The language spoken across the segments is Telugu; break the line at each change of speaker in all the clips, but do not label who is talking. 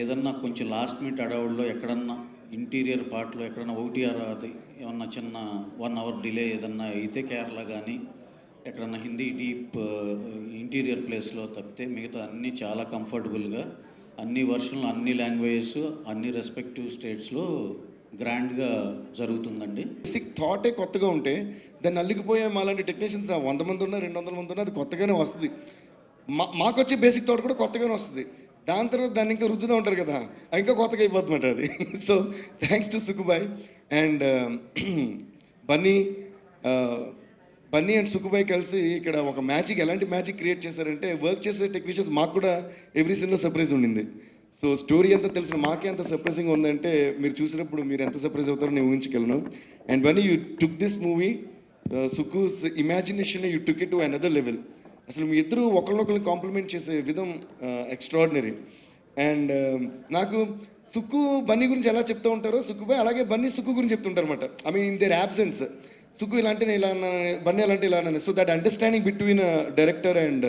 ఏదన్నా కొంచెం లాస్ట్ మినిట్ అడవుల్లో ఎక్కడన్నా ఇంటీరియర్ పార్ట్లో ఎక్కడన్నా ఒకటి అది ఏమన్నా చిన్న 1 అవర్ డిలే ఏదన్నా అయితే కేరళ కానీ ఎక్కడన్నా హిందీ డీప్ ఇంటీరియర్ ప్లేస్లో తప్పితే మిగతా అన్నీ చాలా కంఫర్టబుల్గా అన్ని వర్షన్లు అన్ని లాంగ్వేజెస్ అన్ని రెస్పెక్టివ్ స్టేట్స్లో గ్రాండ్గా జరుగుతుందండి.
బేసిక్ థాటే కొత్తగా ఉంటే దాన్ని అల్లికిపోయే మాలాంటి టెక్నీషియన్స్ 100 మంది ఉన్నా 200 మంది ఉన్నా అది కొత్తగానే వస్తుంది. మాకు వచ్చే బేసిక్ థాట్ కూడా కొత్తగానే వస్తుంది. దాని తర్వాత దాన్ని ఇంకా రుద్దుతూ ఉంటారు కదా, ఇంకా కొత్తగా అయిపోతుందన్నమాట అది. So thanks to Sukubai and Bunny and Sukubai కలిసి ఇక్కడ ఒక మ్యాజిక్, ఎలాంటి మ్యాజిక్ క్రియేట్ చేశారంటే వర్క్ చేసే టెక్నీషియన్స్ మాకు కూడా ఎవ్రీ సీన్లో సర్ప్రైజ్ ఉండింది. సో స్టోరీ అంతా తెలిసిన మాకే అంత సర్ప్రైజింగ్ ఉందంటే మీరు చూసినప్పుడు మీరు ఎంత సర్ప్రైజ్ అవుతారో నేను ఊహించగలను. And Bunny you took this movie, Sukku's imagination you took it to another level. అసలు మీ ఇద్దరు ఒకరినొకరిని కాంప్లిమెంట్ చేసే విధం ఎక్స్ట్రాడినరీ. అండ్ నాకు సుక్కు బన్నీ గురించి ఎలా చెప్తూ ఉంటారో సుక్కుబాయ్ అలాగే బన్నీ సుక్కు గురించి చెప్తుంటారు అనమాట. I mean in there absence Sukku ఇలా అంటే ఇలా బన్నీ ఎలా అంటే ఇలా అన్నాను. So that understanding between director and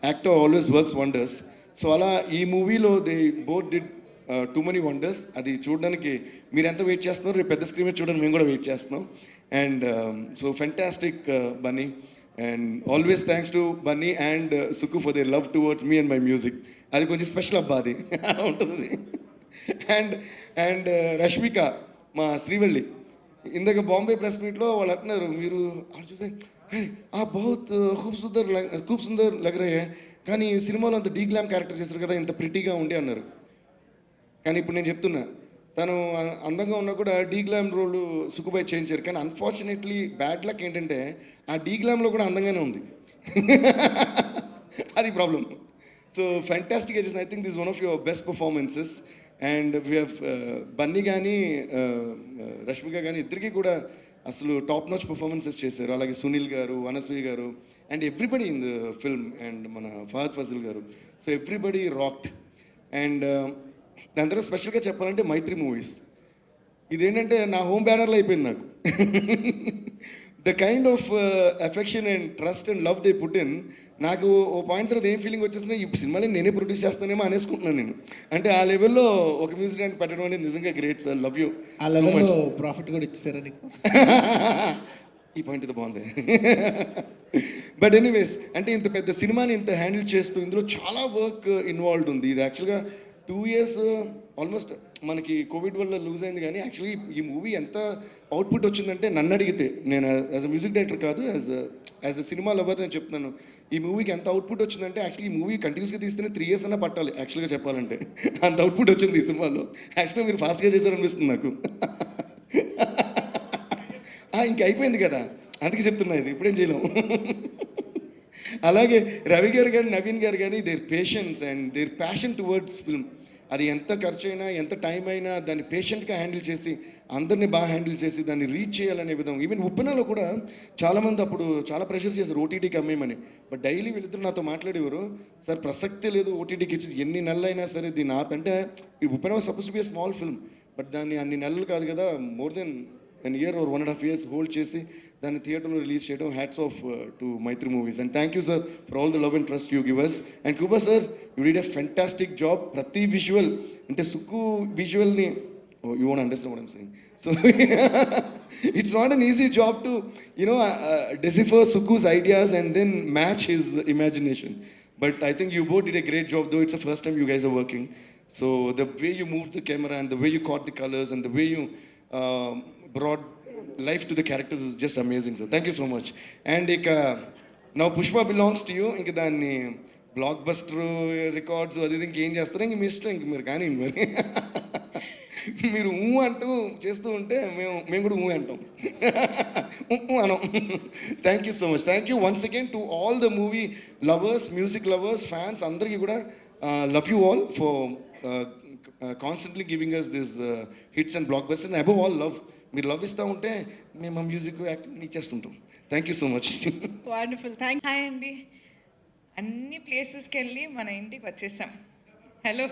actor always works wonders. So అలా ఈ మూవీలో they both did too many wonders. అది చూడడానికి మీరు ఎంత వెయిట్ చేస్తున్నారో రేపు పెద్ద స్క్రీన్ మీద చూడడానికి మేము కూడా వెయిట్ చేస్తున్నాం. And so fantastic Bunny, and always thanks to Bunny and Sukku for they love towards me and my music. అది కొంచెం స్పెషల్ అబ్బా, అది ఉంటుంది. అండ్ అండ్ రష్మిక, మా శ్రీవల్లి, ఇందాక బాంబే ప్రెస్ మీట్లో వాళ్ళు అంటున్నారు, మీరు అక్కడ చూస్తే బహుత్ ఖూబ్ సుందర్ లగ్ రహే, కానీ సినిమాలో అంత డీ గ్లామ్ క్యారెక్టర్ చేశారు కదా, ఇంత ప్రిటీగా ఉండి అన్నారు. కానీ ఇప్పుడు నేను చెప్తున్నా, తను అందంగా ఉన్నా కూడా డీ గ్లామ్ రోల్ సుకుబాయ్ చేయించారు. కానీ అన్ఫార్చునేట్లీ బ్యాడ్ లక్ ఏంటంటే ఆ డీ గ్లామ్లో కూడా అందంగానే ఉంది. అది ప్రాబ్లం. సో ఫ్యాంటాస్టిక్గా చేసిన, I think this one of your best performances. And we have Bunny కానీ రష్మిక కానీ ఇద్దరికి కూడా అసలు టాప్ నాచ్ పర్ఫార్మెన్సెస్ చేశారు. అలాగే సునీల్ గారు, అనసూయ గారు, and everybody in the film, and మన ఫహద్ ఫజిల్ గారు. So everybody rocked. అండ్ దాని తర్వాత స్పెషల్గా చెప్పాలంటే మైత్రి మూవీస్, ఇదేంటంటే నా హోమ్ బ్యానర్లో అయిపోయింది నాకు. The kind of affection and trust and love they put in, నాకు ఓ పాయింట్ తర్వాత ఏం ఫీలింగ్ వచ్చేసినా ఈ సినిమాని నేనే ప్రొడ్యూస్ చేస్తానేమో అనేసుకుంటున్నాను నేను. అంటే ఆ లెవెల్లో ఒక మ్యూజిక్ డైరెక్టర్ పెట్టడం అనేది నిజంగా గ్రేట్ సార్, లవ్ యూ.
ఆ లెవెల్లో ప్రాఫిట్ కూడా ఇచ్చేసారా నీకు?
ఈ పాయింట్ ఇది బాగుంది. బట్ ఎనీవేస్, అంటే ఇంత పెద్ద సినిమాని ఇంత హ్యాండిల్ చేస్తూ ఇందులో చాలా వర్క్ ఇన్వాల్వ్డ్ ఉంది. ఇది యాక్చువల్గా 2 years ఆల్మోస్ట్ మనకి కోవిడ్ వల్ల లూజ్ అయింది. కానీ యాక్చువల్లీ ఈ మూవీ ఎంత అవుట్పుట్ వచ్చిందంటే నన్ను అడిగితే, నేను యాజ్ అ మ్యూజిక్ డైరెక్టర్ కాదు, యాజ్ అ సినిమా లవర్ నేను చెప్తున్నాను, ఈ మూవీకి ఎంత అవుట్పుట్ వచ్చిందంటే యాక్చువల్లీ ఈ మూవీ కంటిన్యూస్గా తీస్తేనే 3 years అన్నా పట్టాలి యాక్చువల్గా చెప్పాలంటే. అంత అవుట్పుట్ వచ్చింది ఈ సినిమాలో. యాక్చువల్గా మీరు ఫాస్ట్గా చేశారనిపిస్తుంది నాకు. ఇంక అయిపోయింది కదా, అందుకే చెప్తున్నా, ఇది ఇప్పుడేం చేయలేం. అలాగే రవి గారు కానీ నవీన్ గారు కానీ their patience and their passion towards film, అది ఎంత ఖర్చు అయినా ఎంత టైం అయినా దాన్ని పేషెంట్గా హ్యాండిల్ చేసి అందరినీ బాగా హ్యాండిల్ చేసి దాన్ని రీచ్ చేయాలనే విధం. ఈవెన్ ఉప్పెనలో కూడా చాలామంది అప్పుడు చాలా ప్రెషర్ చేశారు ఓటీటీకి అమ్మేయమని. బట్ డైలీ వీళ్ళిద్దరు నాతో మాట్లాడేవారు, సార్ ప్రసక్తే లేదు ఓటీటీకి ఇచ్చి ఎన్ని నెలలు అయినా సరే దీన్ని ఆపంటే, ఈ ఉప్పెన suppose to be small film, but దాన్ని అన్ని నెలలు కాదు కదా, more than an year or 1.5 years hold చేసి దాన్ని థియేటర్లో రిలీజ్ చేయడం. Hats off to Mythri Movies. And thank you sir for all the love and trust you give us. And Kuba sir, you did a fantastic job. ప్రతి విజువల్ అంటే సుక్కు విజువల్ని, you won't understand what I'm saying. So it's not an easy job to decipher Sukku's ideas and then match his imagination. But I think you both did a great job, though it's the first time you guys are working. So the way you moved the camera and the way you caught the colors and the way you brought life to the characters is just amazing. So thank you so much. And now Pushpa belongs to you. ఇంక దాన్ని బ్లాక్ బస్టర్ రికార్డ్స్ అది ఇది ఇంకేం చేస్తారో ఇంక మీ ఇష్టం, ఇంక మీరు కానీ మరి మీరు అంటూ చేస్తూ ఉంటే మేము కూడా అంటాం, అనం. Thank you so much. Thank you once again to all the movie lovers, music lovers, fans అందరికీ కూడా love you all for constantly giving us this hits and blockbusters. And above all love, మీరు లవ్ ఇస్తూ ఉంటే మేము మా మ్యూజిక్ యాక్టింగ్ ఇచ్చేస్తుంటాం. Thank you so much.
Wonderful. Hi అండి. అన్ని ప్లేసెస్కి వెళ్ళి మన ఇంటికి వచ్చేసాం. హలో,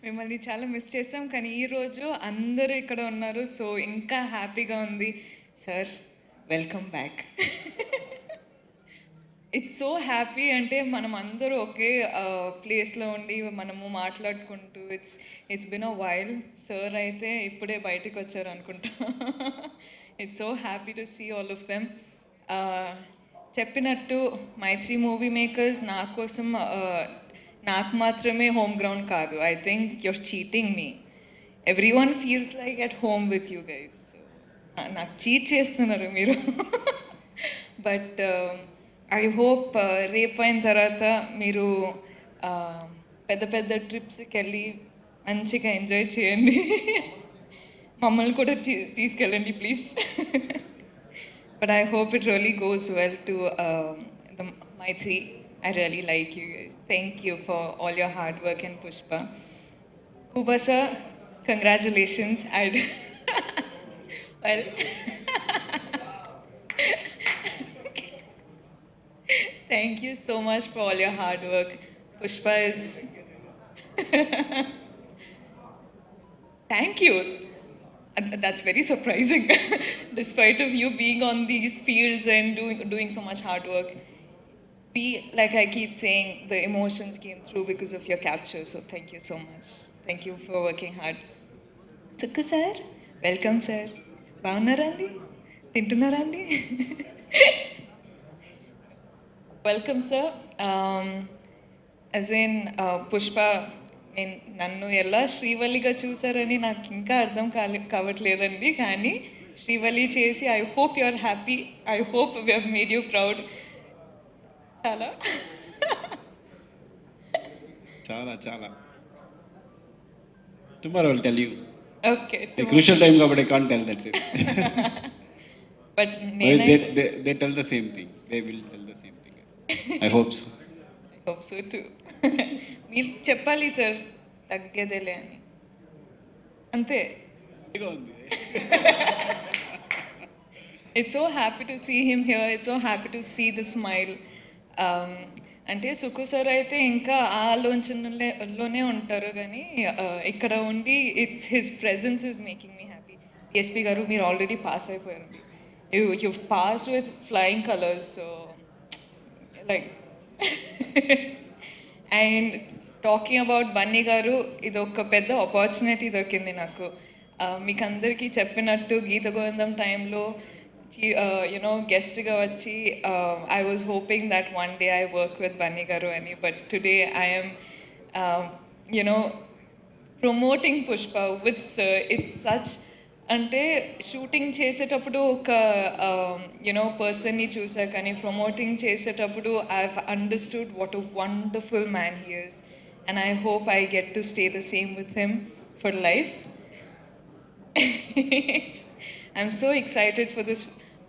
మిమ్మల్ని చాలా మిస్ చేసాం, కానీ ఈరోజు అందరూ ఇక్కడ ఉన్నారు. సో ఇంకా హ్యాపీగా ఉంది. Sir, welcome back. It's so happy. అంటే మనం అందరూ ఒకే ప్లేస్లో ఉండి మనము మాట్లాడుకుంటూ it's been a while. Sir అయితే ఇప్పుడే బయటకు వచ్చారు అనుకుంటా. It's so happy to see all of them. చెప్పినట్టు మైత్రి మూవీ మేకర్స్ నా కోసం నాకు మాత్రమే హోమ్ గ్రౌండ్ కాదు. I think you're cheating me. Everyone feels like at home with you guys. నాకు చీట్ చేస్తున్నారు మీరు. బట్ ఐ హోప్ రేపు అయిన తర్వాత మీరు పెద్ద పెద్ద ట్రిప్స్కి వెళ్ళి మంచిగా ఎంజాయ్ చేయండి. మమ్మల్ని కూడా తీసుకెళ్ళండి please. But I hope it really goes well to the Mythri. I really like you guys. Thank you for all your hard work and Pushpa. Kuba sir, congratulations. Well, thank you so much for all your hard work. Pushpa is... Thank you. That's very surprising. Despite of you being on these fields and doing so much hard work, like I keep saying, the emotions came through because of your capture. So thank you so much. Thank you for working hard. Sukku sir, welcome sir. Bagunnarandi? తింటున్నారా అండి? Welcome sir. As in Pushpa, నన్ను ఎలా శ్రీవల్లిగా చూసారని నాకు ఇంకా అర్థం కావట్లేదండి. కానీ శ్రీవల్లి చేసి I hope you are happy. I hope we have made you proud. చాలా
చాలా చాలా. Tomorrow will tell you.
Okay.
The crucial time కాబట్టి I can't tell that's it.
But
they tell the same thing. They will tell the same thing. I hope so.
Hope so too. మీరు చెప్పాలి సార్ తగ్గేదేలే అని, అంతే. It's so happy to see him here. It's so happy to see the smile. అంటే సుకు సార్ అయితే ఇంకా ఆ ఆలోచనలోనే ఉంటారు, కానీ ఇక్కడ ఉండి it's his presence is making me happy. SP గారు, మీరు ఆల్రెడీ పాస్ అయిపోయారు. You passed with flying colours. So like and talking about Bunny గారు, ఇది ఒక పెద్ద ఆపర్చునిటీ దొరికింది నాకు. మీకు అందరికీ చెప్పినట్టు గీత గోవిందం టైంలో యునో గెస్ట్గా వచ్చి I was hoping that one day I work with Bunny గారు అని. But today I'm you know promoting Pushpa with sir. It's such, అంటే షూటింగ్ చేసేటప్పుడు ఒక యునో పర్సన్ని చూసా, కానీ ప్రమోటింగ్ చేసేటప్పుడు I have understood what a wonderful man he is. And I hope I get to stay the same with him for life. I'm so excited for this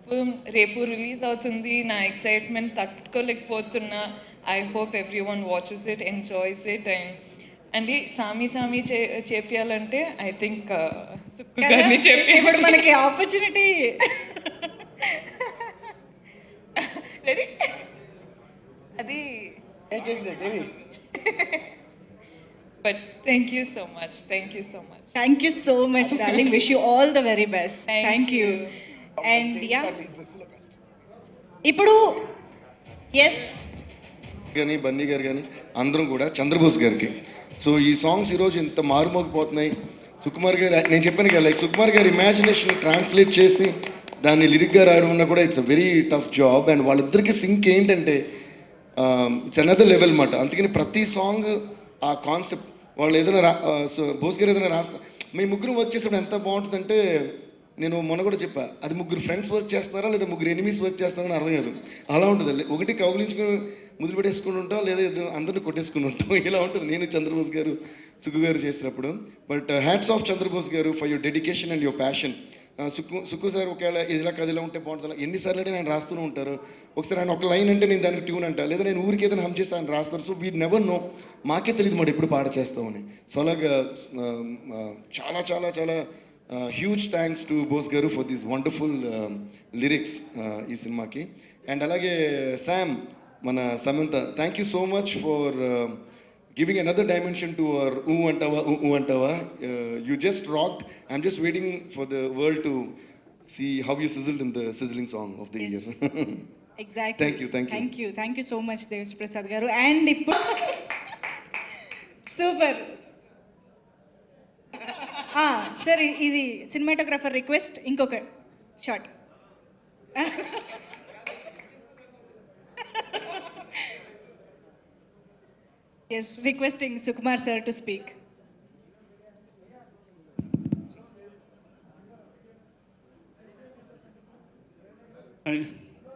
film. రేపు రిలీజ్ అవుతుంది. నా excitement తట్టుకోలేకపోతున్నా. I hope every one watches it, enjoys it. And సామి చేపియాలంటే ఐ థింక్
ఇప్పుడు మనకి ఆపర్చునిటీ.
అది. But thank you so much. Thank you so much.
Thank you so much darling. Wish you all the very best.
Thank
thank you.
you.
And yeah, ఇప్పుడు ఎస్
కానీ బన్నీ గారు కానీ అందరం కూడా చంద్రబోస్ గారికి. సో ఈ సాంగ్స్ ఈరోజు ఇంత మారుమోగిపోతున్నాయి. సుకుమార్ గారు, నేను చెప్పాను కదా, లైక్ సుకుమార్ గారు ఇమాజినేషన్ ట్రాన్స్లేట్ చేసి దాన్ని లిరిక్గా రాయడం అన్నా కూడా it's a very tough job. And వాళ్ళిద్దరికి సింక్ ఏంటంటే ఇట్స్ అనదర్ లెవెల్ మాట. అందుకని ప్రతి సాంగ్ ఆ కాన్సెప్ట్ వాళ్ళు ఏదైనా బోస్ గారు ఏదైనా రాస్తా, మీ ముగ్గురు వర్క్ చేసేప్పుడు ఎంత బాగుంటుందంటే, నేను మొన్న కూడా చెప్పా, అది ముగ్గురు ఫ్రెండ్స్ వర్క్ చేస్తున్నారా లేదా ముగ్గురు ఎనిమీస్ వర్క్ చేస్తున్నారని అర్థం కాదు. అలా ఉంటుంది. ఒకటి కౌగిలించుకుని ముద్దులు పెట్టేసుకుని ఉంటాం, లేదా అందరిని కొట్టేసుకుని ఉంటాం. ఇలా ఉంటుంది నేను చంద్రబోస్ గారు సుక్కు గారు చేసినప్పుడు. బట్ హ్యాట్స్ ఆఫ్ చంద్రబోస్ గారు for your dedication and your passion. Sukku sir ఒకవేళ ఇలా కదిలా ఉంటే బాగుంటుంది, ఎన్నిసార్లు అంటే ఆయన రాస్తూనే ఉంటారు. ఒకసారి ఆయన ఒక లైన్ అంటే నేను దానికి ట్యూన్ అంటా, లేదా నేను ఊరికి ఏదైనా హమ్ చేసి ఆయన రాస్తారు. సో వీ నెవర్ నో, మాకే తెలియదు మాట ఎప్పుడు పాట చేస్తామని. సో అలాగా చాలా చాలా చాలా హ్యూజ్ థ్యాంక్స్ టు బోస్ గారు ఫర్ దీస్ వండర్ఫుల్ లిరిక్స్ ఈ సినిమాకి. అండ్ అలాగే శామ్, మన Samantha, thank you so much for giving another dimension to our oo antava. You just rocked. I'm just waiting for the world to see how you sizzled in the sizzling song of the year.
Exactly.
Thank you, thank you.
Thank you. Thank you so much Devi Sri Prasad గారు. అండ్ ఇప్పుడు సూపర్. సరే, ఇది సినిమాటోగ్రాఫర్ రిక్వెస్ట్, ఇంకొక short. Yes, requesting Sukumar sir to speak.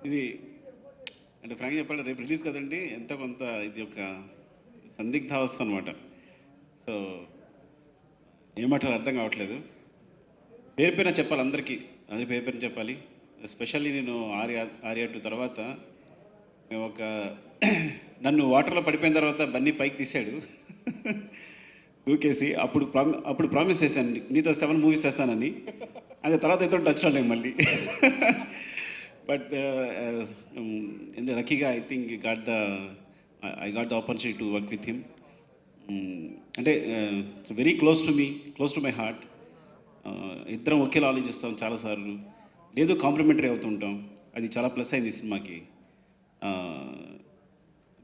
ఇది అంటే ఫ్రాంక్ చెప్పాలి, రేపు రిలీజ్ కదండి, ఎంత కొంత ఇది ఒక సందిగ్ధావస్థ అనమాట. సో ఏమంటారు అర్థం కావట్లేదు. పేరు పేరున చెప్పాలి అందరికీ, అదే పేరు పేరున చెప్పాలి. ఎస్పెషల్లీ నేను ఆర్యా 2 తర్వాత మేము ఒక నన్ను వాటర్లో పడిపోయిన తర్వాత బన్నీ పైకి తీశాడు దూకేసి. అప్పుడు ప్రామిస్ చేశాను నీతో 7 మూవీస్ చేస్తానని. అది తర్వాత అయితే టచ్లో లేము మళ్ళీ. బట్ లక్కీగా I think I got the opportunity to work with him. అంటే it's very close to me, close to my heart. ఇద్దరం ఒకేలా ఆలోచిస్తాం చాలాసార్లు, లేదు కాంప్లిమెంటరీ అవుతుంటాం. అది చాలా ప్లస్ అయింది ఈ సినిమాకి.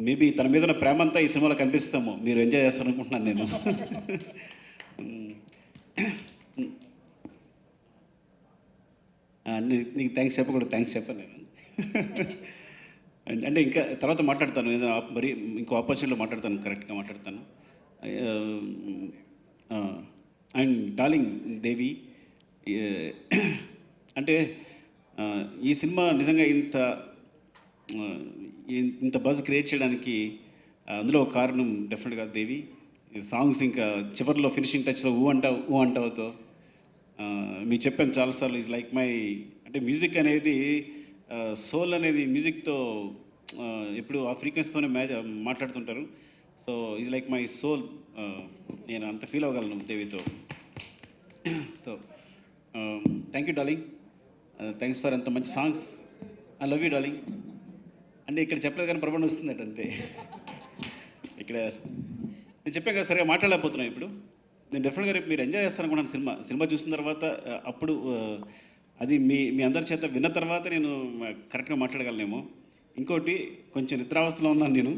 మేబీ తన మీద ఉన్న ప్రేమ అంతా ఈ సినిమాలో కనిపిస్తాము, మీరు ఎంజాయ్ చేస్తారనుకుంటున్నాను నేను. నీకు థ్యాంక్స్ చెప్పకూడదు, థ్యాంక్స్ చెప్పాను నేను. అంటే ఇంకా తర్వాత మాట్లాడతాను, ఏదో మరి ఇంకో ఆపర్చునిటీలో మాట్లాడతాను, కరెక్ట్గా మాట్లాడతాను. అండ్ డార్లింగ్ దేవి, అంటే ఈ సినిమా నిజంగా ఇంత బజ్ క్రియేట్ చేయడానికి అందులో ఒక కారణం డెఫినెట్గా దేవి. సాంగ్స్ ఇంకా చివరిలో ఫినిషింగ్ టచ్లో ఊ అంటావుతో మీకు చెప్పాను చాలాసార్లు, ఈజ్ లైక్ మై, అంటే మ్యూజిక్ అనేది సోల్ అనేది మ్యూజిక్తో ఎప్పుడు ఆ ఫ్రీక్వెన్సీతోనే మాట్లాడుతుంటారు. So is like my soul, నేను అంత ఫీల్ అవ్వగలను దేవితో. So thank you darling, thanks for అంత మంచి songs. I love you darling. అంటే ఇక్కడ చెప్పలేదు కానీ ప్రబంధం వస్తుందట అంతే. ఇక్కడ నేను చెప్పాను కదా, సరిగా మాట్లాడలేకపోతున్నాను ఇప్పుడు. నేను డెఫినెట్గా రేపు మీరు ఎంజాయ్ చేస్తారనుకున్నాను సినిమా చూసిన తర్వాత. అప్పుడు అది మీ అందరి చేత విన్న తర్వాత నేను కరెక్ట్గా మాట్లాడగలనేమో. ఇంకోటి, కొంచెం నిద్రావస్థలో ఉన్నాను నేను.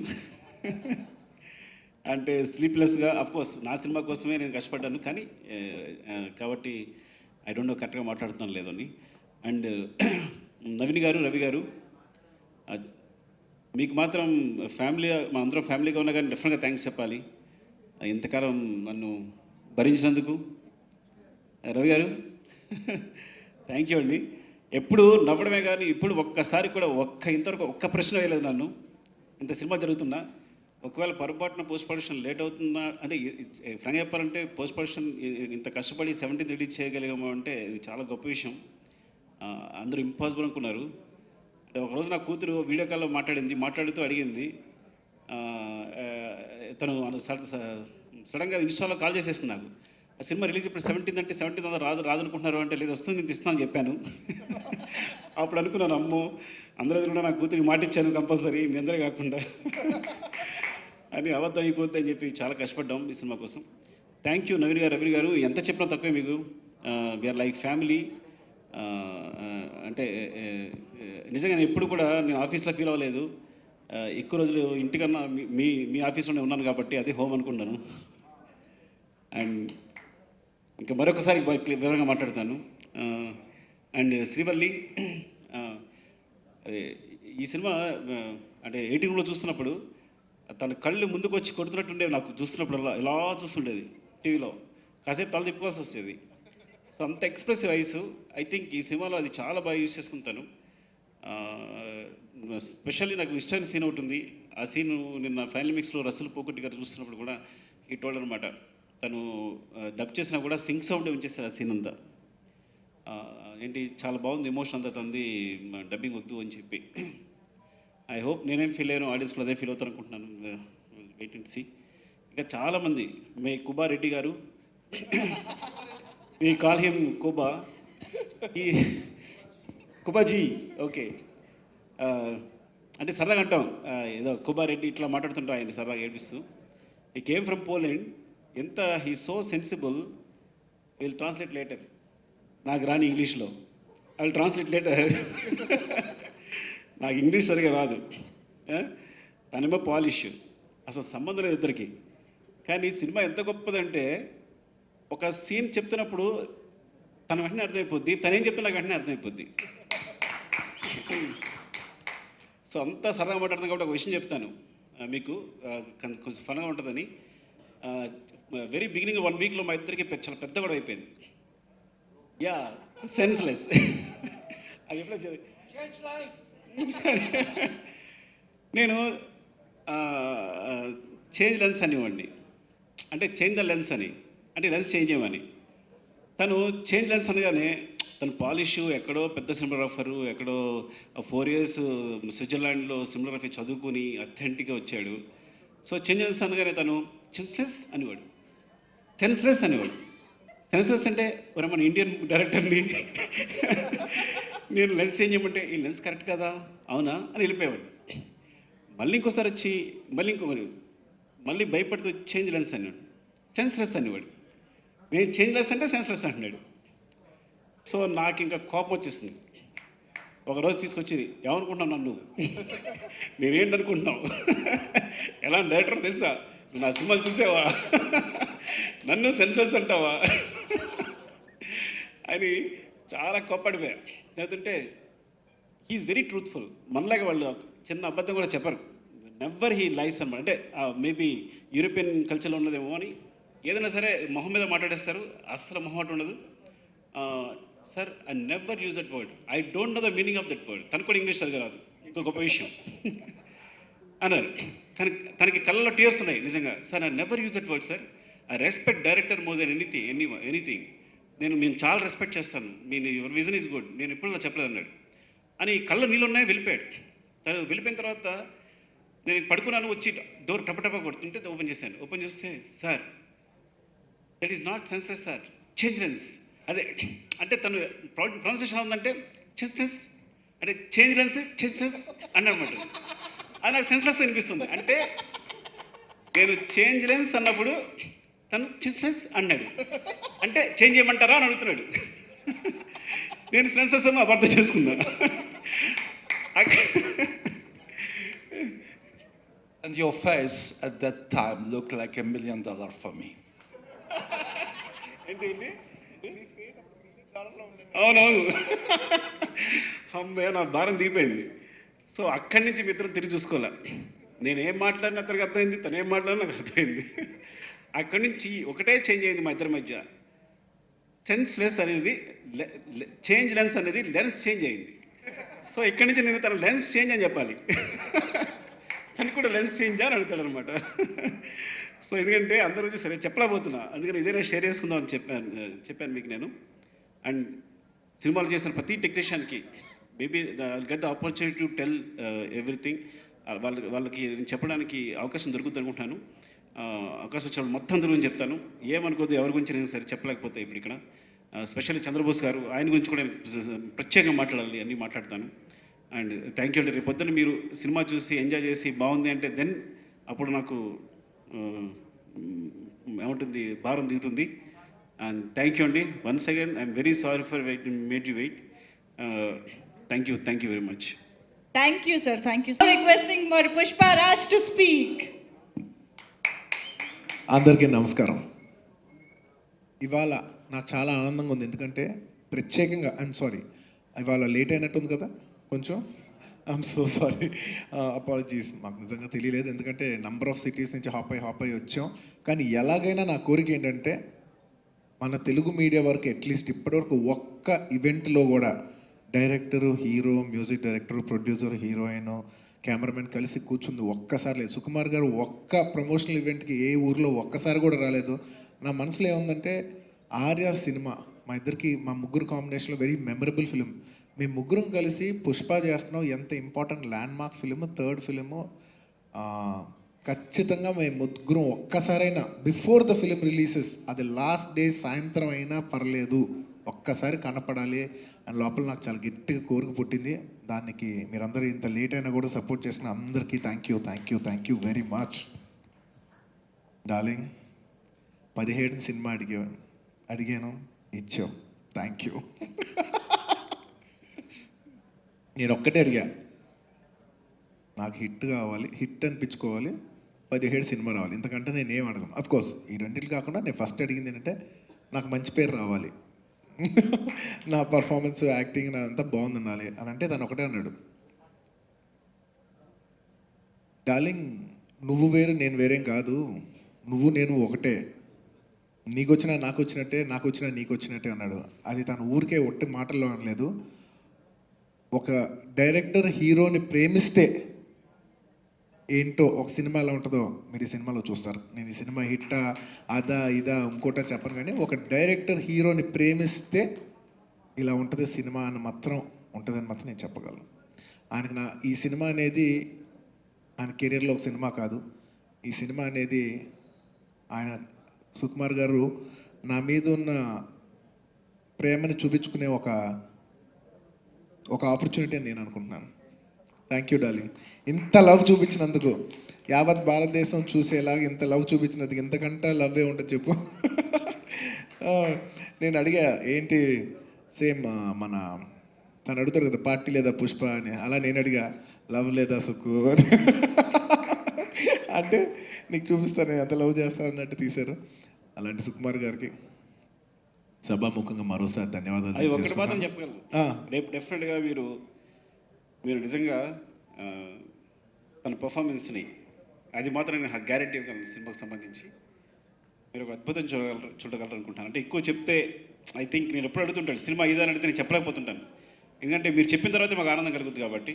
అంటే స్లీప్లెస్గా, అఫ్కోర్స్ నా సినిమా కోసమే నేను కష్టపడ్డాను, కానీ కాబట్టి ఐ డోంట్ నో కరెక్ట్గా మాట్లాడుతున్నాను లేదని. అండ్ నవీన్ గారు, రవి గారు, మీకు మాత్రం ఫ్యామిలీ, మనందరం ఫ్యామిలీగా ఉన్నా కానీ డెఫినెట్గా థ్యాంక్స్ చెప్పాలి ఇంతకాలం నన్ను భరించినందుకు. రవి గారు థ్యాంక్ యూ అండి. ఎప్పుడు నవ్వడమే కానీ ఇప్పుడు ఒక్కసారి కూడా ఇంతవరకు ఒక్క ప్రశ్న వేయలేదు నన్ను. ఇంత సినిమా జరుగుతున్నా ఒకవేళ పొరపాటున పోస్ట్ ప్రొడక్షన్ లేట్ అవుతుందా అంటే, ఫ్రాంక్ చెప్పాలంటే పోస్ట్ ప్రొడక్షన్ ఇంత కష్టపడి 17th రిలీజ్ చేయగలిగాము అంటే ఇది చాలా గొప్ప విషయం. అందరూ ఇంపాసిబుల్ అనుకున్నారు. అంటే ఒకరోజు నా కూతురు వీడియో కాల్లో మాట్లాడుతూ అడిగింది, తను సడన్గా ఇన్స్టాలో కాల్ చేసేసింది నాకు, ఆ సినిమా రిలీజ్ ఇప్పుడు 17th అంటే 17th రాదనుకుంటున్నారు అంటే, లేదు వస్తుంది నేను ఇస్తానని చెప్పాను. అప్పుడు అనుకున్నాను, అమ్మో అందరూ ఎదురుగా నా కూతురికి మాట ఇచ్చాను కంపల్సరీ, మీ అందరే కాకుండా అని అబద్ధం అయిపోద్ది అని చెప్పి చాలా కష్టపడ్డాం ఈ సినిమా కోసం. థ్యాంక్ యూ నవీన్ గారు, రవి గారు. ఎంత చెప్పినా తక్కువే మీకు. We're like family. అంటే నిజంగా నేను ఎప్పుడు కూడా నేను ఆఫీస్లో ఫీల్ అవ్వలేదు. ఎక్కువ రోజులు ఇంటికన్నా మీ ఆఫీస్లోనే ఉన్నాను కాబట్టి అదే హోమ్ అనుకున్నాను. అండ్ ఇంకా మరొకసారి వివరంగా మాట్లాడతాను. అండ్ శ్రీవల్లి, ఈ సినిమా అంటే 18 చూస్తున్నప్పుడు తన కళ్ళు ముందుకు వచ్చి కొడుతున్నట్టుండేవి నాకు. చూస్తున్నప్పుడు ఇలా చూస్తుండేది టీవీలో, కాసేపు తల తిప్పుకోవాల్సి వస్తుంది. సో అంత ఎక్స్ప్రెసివ్ ఐస్. ఐ థింక్ ఈ సినిమాలో అది చాలా బాగా యూజ్ చేసుకుంటాను. స్పెషల్లీ నాకు ఇష్టమైన సీన్ ఒకటి ఉంది. ఆ సీను నిన్న ఫైనల్ మిక్స్లో రసూల్ పోకుట్టి గారు చూస్తున్నప్పుడు కూడా ఈ టోల్డ్ అనమాట, తను డబ్ చేసినా కూడా సింక్ సౌండ్ ఉంచేస్తారు ఆ సీన్ అంతా. ఏంటి చాలా బాగుంది, ఎమోషన్ అంతా తంది, డబ్బింగ్ వద్దు అని చెప్పి. ఐ హోప్ నేనేం ఫీల్ అయ్యాను, ఆడియన్స్ కూడా అదే ఫీల్ అవుతారు అనుకుంటున్నాను. Wait and see. ఇంకా చాలామంది, మే కుబా రెడ్డి గారు, మీ కాల్ హిమ్ కుబా, ఈ కుబాజీ, ఓకే. అంటే సరదాగా అంటాం, ఏదో కుబా రెడ్డి ఇట్లా మాట్లాడుతుంటాం ఆయన సరదాగా ఏడిపిస్తూ. ఈ కేమ్ ఫ్రమ్ పోలాండ్. ఎంత he so sensible. Will translate later. నాకు రాని ఇంగ్లీష్లో, ఐ విల్ ట్రాన్స్లేట్ లేటర్. నాకు ఇంగ్లీష్ సరిగా రాదు, తనేమో పాలిష్, అసలు సంబంధం లేదు ఇద్దరికి. కానీ సినిమా ఎంత గొప్పదంటే, ఒక సీన్ చెప్తున్నప్పుడు తన వెంటనే అర్థమైపోద్ది, తనేం చెప్తే నాకు వెంటనే అర్థమైపోద్ది. సో అంతా సరదాగా మాట్లాడుతుంది కాబట్టి ఒక విషయం చెప్తాను మీకు, కొంచెం ఫన్గా ఉంటుందని. వెరీ బిగినింగ్ 1 వీక్లో మా ఇద్దరికి చాలా పెద్ద గొడవ అయిపోయింది. Yeah, senseless. అది ఎప్పుడో నేను చేంజ్ లెన్స్ అనేవాడిని, అంటే చేంజ్ ద లెన్స్ అని, అంటే లెన్స్ చేంజ్ చేయమని. తను చేంజ్ లెన్స్ అనగానే తను పాలిష్, ఎక్కడో పెద్ద సినిమాగ్రాఫరు, ఎక్కడో 4 years స్విట్జర్లాండ్లో సినిమాగ్రఫీ చదువుకుని అథెంటిక్గా వచ్చాడు. సో చేంజ్ లెన్స్ అనగానే తను సెన్స్లెస్ అనేవాడు, సెన్స్లెస్ అనేవాడు. సెన్స్లెస్ అంటే మరి మన ఇండియన్ డైరెక్టర్ని నేను లెన్స్ చేంజ్ చేయమంటే, ఈ లెన్స్ కరెక్ట్ కదా, అవునా అని వెళ్ళిపోయేవాడు. మళ్ళీ ఇంకోసారి వచ్చి మళ్ళీ భయపడుతూ చేంజ్ లెన్స్ అన్నాడు, సెన్స్లెస్ అనేవాడు. నేను చేంజ్ లెస్ అంటే సెన్స్లెస్ అంటున్నాడు. సో నాకు ఇంకా కోపం వచ్చేసింది. ఒకరోజు తీసుకొచ్చి, ఏమనుకుంటున్నావు నన్ను, నేనేంటనుకుంటున్నావు, ఎలాంటి డైరెక్టర్ తెలుసా, నువ్వు నా సినిమాలు చూసావా, నన్ను సెన్స్లెస్ అంటావా అని చాలా కోప్పడిపోయా. లేదంటే హీఈస్ వెరీ ట్రూత్ఫుల్. మనలాగే వాళ్ళు చిన్న అబద్ధం కూడా చెప్పరు. నెవర్ హీ లైస్ అనమాట. అంటే మేబీ యూరోపియన్ కల్చర్లో ఉన్నదేమో అని ఏదైనా సరే మొహం మీద మాట్లాడేస్తారు. అస్సలు మొహమాట ఉండదు. Sir I never use that word, I don't know the meaning of that word. తనకు కూడా ఇంగ్లీష్ సరిగా రాదు, ఇంకో గొప్ప విషయం అన్నారు. తనకి కళ్ళలో టీయర్స్ ఉన్నాయి నిజంగా. Sir I never use that word sir, I respect director more than anything. నేను చాలా రెస్పెక్ట్ చేస్తాను, యువర్ విజన్ ఈజ్ గుడ్, నేను ఎప్పుడు అలా చెప్పలేదు అన్నాడు. అని కళ్ళ నీళ్ళు ఉన్నాయి, వెళ్ళిపోయాడు. తను వెళ్ళిపోయిన తర్వాత నేను పడుకున్నాను, వచ్చి డోర్ టపటప కొడుతుంటే ఓపెన్ చేశాను. ఓపెన్ చేస్తే sir that is not senseless sir, changeless. అదే అంటే తను ప్రొనౌన్సియేషన్ ఉందంటే చెన్సెస్ అంటే చేంజ్లెన్స్ చెన్సెస్ అన్నమాట. అది నాకు సెన్స్లెస్ అనిపిస్తుంది. అంటే నేను చేంజ్లెన్స్ అన్నప్పుడు తను సెన్స్లెస్ అన్నాడు. అంటే చేంజ్ చేయమంటారా అని అడుగుతున్నాడు. నేను సెన్సెస్ అని అర్థం చేసుకున్నా.
And your face at that time looked like $1 million for me.
ఏంటి అవునవును. అమ్మే నా భారం దిగిపోయింది. సో అక్కడి నుంచి మీ ఇద్దరం తిరిగి చూసుకోలే. నేనేం మాట్లాడిన అతనికి అర్థమైంది, తను ఏం మాట్లాడినా నాకు అర్థమైంది. అక్కడి నుంచి ఒకటే చేంజ్ అయింది మా ఇద్దరి మధ్య. సెన్స్లెస్ అనేది చేంజ్ లెన్స్ అనేది లెన్స్ చేంజ్ అయింది. సో ఇక్కడి నుంచి నేను తన లెన్స్ చేంజ్ అని చెప్పాలి, తను కూడా లెన్స్ చేంజ్ అని అడుగుతాడు అనమాట. సో ఎందుకంటే అందరూ వచ్చి సరే చెప్పలేకపోతున్నా, అందుకని ఇదేనా షేర్ చేసుకుందాం అని చెప్పాను మీకు నేను. అండ్ సినిమాలు చేసిన ప్రతి టెక్నీషియన్కి maybe get the opportunity to tell everything. వాళ్ళకి నేను చెప్పడానికి అవకాశం దొరుకుతుంది అనుకుంటున్నాను. అవకాశం వచ్చినప్పుడు మొత్తం అందరి గురించి చెప్తాను. ఏమనుకోదు, ఎవరి గురించి నేను సరే చెప్పలేకపోతే ఇప్పుడు ఇక్కడ స్పెషల్లీ చంద్రబోస్ గారు, ఆయన గురించి కూడా నేను ప్రత్యేకంగా మాట్లాడాలి, అన్నీ మాట్లాడతాను. అండ్ థ్యాంక్ యూ అండి. రేపు పొద్దున్న మీరు సినిమా చూసి ఎంజాయ్ చేసి బాగుంది అంటే దెన్ అప్పుడు నాకు ఏముంటుంది, భారం దిగుతుంది. అండ్ థ్యాంక్ యూ అండి. Once again I'm very sorry for made you wait. Thank you very much.
Thank you, sir. Thank you. Requesting for Pushpa Raj to speak.
అందరికీ నమస్కారం. ఇవాళ నాకు చాలా ఆనందంగా ఉంది, ఎందుకంటే ప్రత్యేకంగా ఐఎమ్ సారీ, ఇవాళ లేట్ అయినట్టుంది కదా కొంచెం. I'm so sorry, apologies. మాకు నిజంగా తెలియలేదు, ఎందుకంటే నంబర్ ఆఫ్ సిటీస్ నుంచి హాప్ అయ్యి వచ్చాం. కానీ ఎలాగైనా నా కోరిక ఏంటంటే మన తెలుగు మీడియా వరకు అట్లీస్ట్ ఇప్పటివరకు ఒక్క ఈవెంట్లో కూడా director, hero, music director, producer, heroine, cameraman కలిసి కూర్చుంది ఒక్కసారి లేదు. సుకుమార్ గారు ఒక్క ప్రమోషనల్ ఈవెంట్కి ఏ ఊర్లో ఒక్కసారి కూడా రాలేదు. నా మనసులో ఏముందంటే ఆర్య సినిమా మా ఇద్దరికి, మా ముగ్గురు కాంబినేషన్లో వెరీ మెమరబుల్ ఫిలిం. మేము ముగ్గురం కలిసి పుష్ప చేస్తున్నాం, ఎంత important land mark film, third film. ఖచ్చితంగా మేము ముగ్గురం ఒక్కసారైనా బిఫోర్ ద ఫిలిం రిలీజెస్, అది లాస్ట్ డే సాయంత్రం అయినా పర్లేదు, ఒక్కసారి కనపడాలి అని లోపల నాకు చాలా గట్టిగా కోరిక పుట్టింది. దానికి మీరందరూ ఇంత లేట్ అయినా కూడా సపోర్ట్ చేసిన అందరికీ thank you very much. Darling, 17 cinema అడిగాను, ఇచ్చావు. Thank you. నేను ఒక్కటే అడిగా, నాకు హిట్ కావాలి, హిట్ అనిపించుకోవాలి, 17 సినిమా రావాలి, ఇంతకంటే నేను ఏం అడగను. అఫ్కోర్స్ ఈ రెండింటికి కాకుండా నేను ఫస్ట్ అడిగింది ఏంటంటే నాకు మంచి పేరు రావాలి, నా పర్ఫార్మెన్స్, యాక్టింగ్ నా అంతా బాగుందనాలి అని. అంటే తను ఒకటే అన్నాడు, డార్లింగ్ నువ్వు వేరు నేను వేరేం కాదు, నువ్వు నేను ఒకటే, నీకు వచ్చినా నాకు వచ్చినట్టే, నాకు వచ్చినా నీకు వచ్చినట్టే అన్నాడు. అది తను ఊరికే ఒట్టి మాటల్లో అనలేదు. ఒక డైరెక్టర్ హీరోని ప్రేమిస్తే ఏంటో ఒక సినిమా ఎలా ఉంటుందో మీరు ఈ సినిమాలో చూస్తారు. నేను ఈ సినిమా హిట్టా అదా ఇదా ఇంకోటా చెప్పను, కానీ ఒక డైరెక్టర్ హీరోని ప్రేమిస్తే ఇలా ఉంటుంది సినిమా అని మాత్రం ఉంటుందని మాత్రం నేను చెప్పగలను. ఆయనకు ఈ సినిమా అనేది ఆయన కెరీర్లో ఒక సినిమా కాదు. ఈ సినిమా అనేది ఆయన సుకుమార్ గారు నా మీద ఉన్న ప్రేమని చూపించుకునే ఒక ఆపర్చునిటీ అని నేను అనుకుంటున్నాను. Thank you darling. ఇంత లవ్ చూపించినందుకు, యావత్ భారతదేశం చూసేలాగా ఇంత లవ్ చూపించినందుకు, ఇంతకంటే లవ్వే ఉంటుంది చెప్పు. నేను అడిగా ఏంటి, సేమ్ మన తను అడుగుతాడు కదా పార్టీ లేదా పుష్ప అని, అలా నేను అడిగా లవ్ లేదా సుక్కు అని. అంటే నీకు చూపిస్తాను నేను ఎంత లవ్ చేస్తాను అన్నట్టు తీశారు. అలాంటి సుకుమార్ గారికి సభాముఖంగా మరోసారి ధన్యవాదాలు
అది ఒకటి మాత్రం
తెలియజేసుకున్నాను.
చెప్పగలను.
ఆ,
రేపు డెఫినెట్గా మీరు నిజంగా తన పర్ఫార్మెన్స్ని అది మాత్రం నేను గ్యారెంటీ ఇవ్వగలను. సినిమాకి సంబంధించి మీరు ఒక అద్భుతం చూడగలరు అనుకుంటాను. అంటే ఎక్కువ చెప్తే ఐ థింక్ నేను ఎప్పుడు అడుగుతుంటాను సినిమా ఇదని అడిగితే నేను చెప్పలేకపోతుంటాను. ఎందుకంటే మీరు చెప్పిన తర్వాతే మాకు ఆనందం కలుగుతుంది కాబట్టి.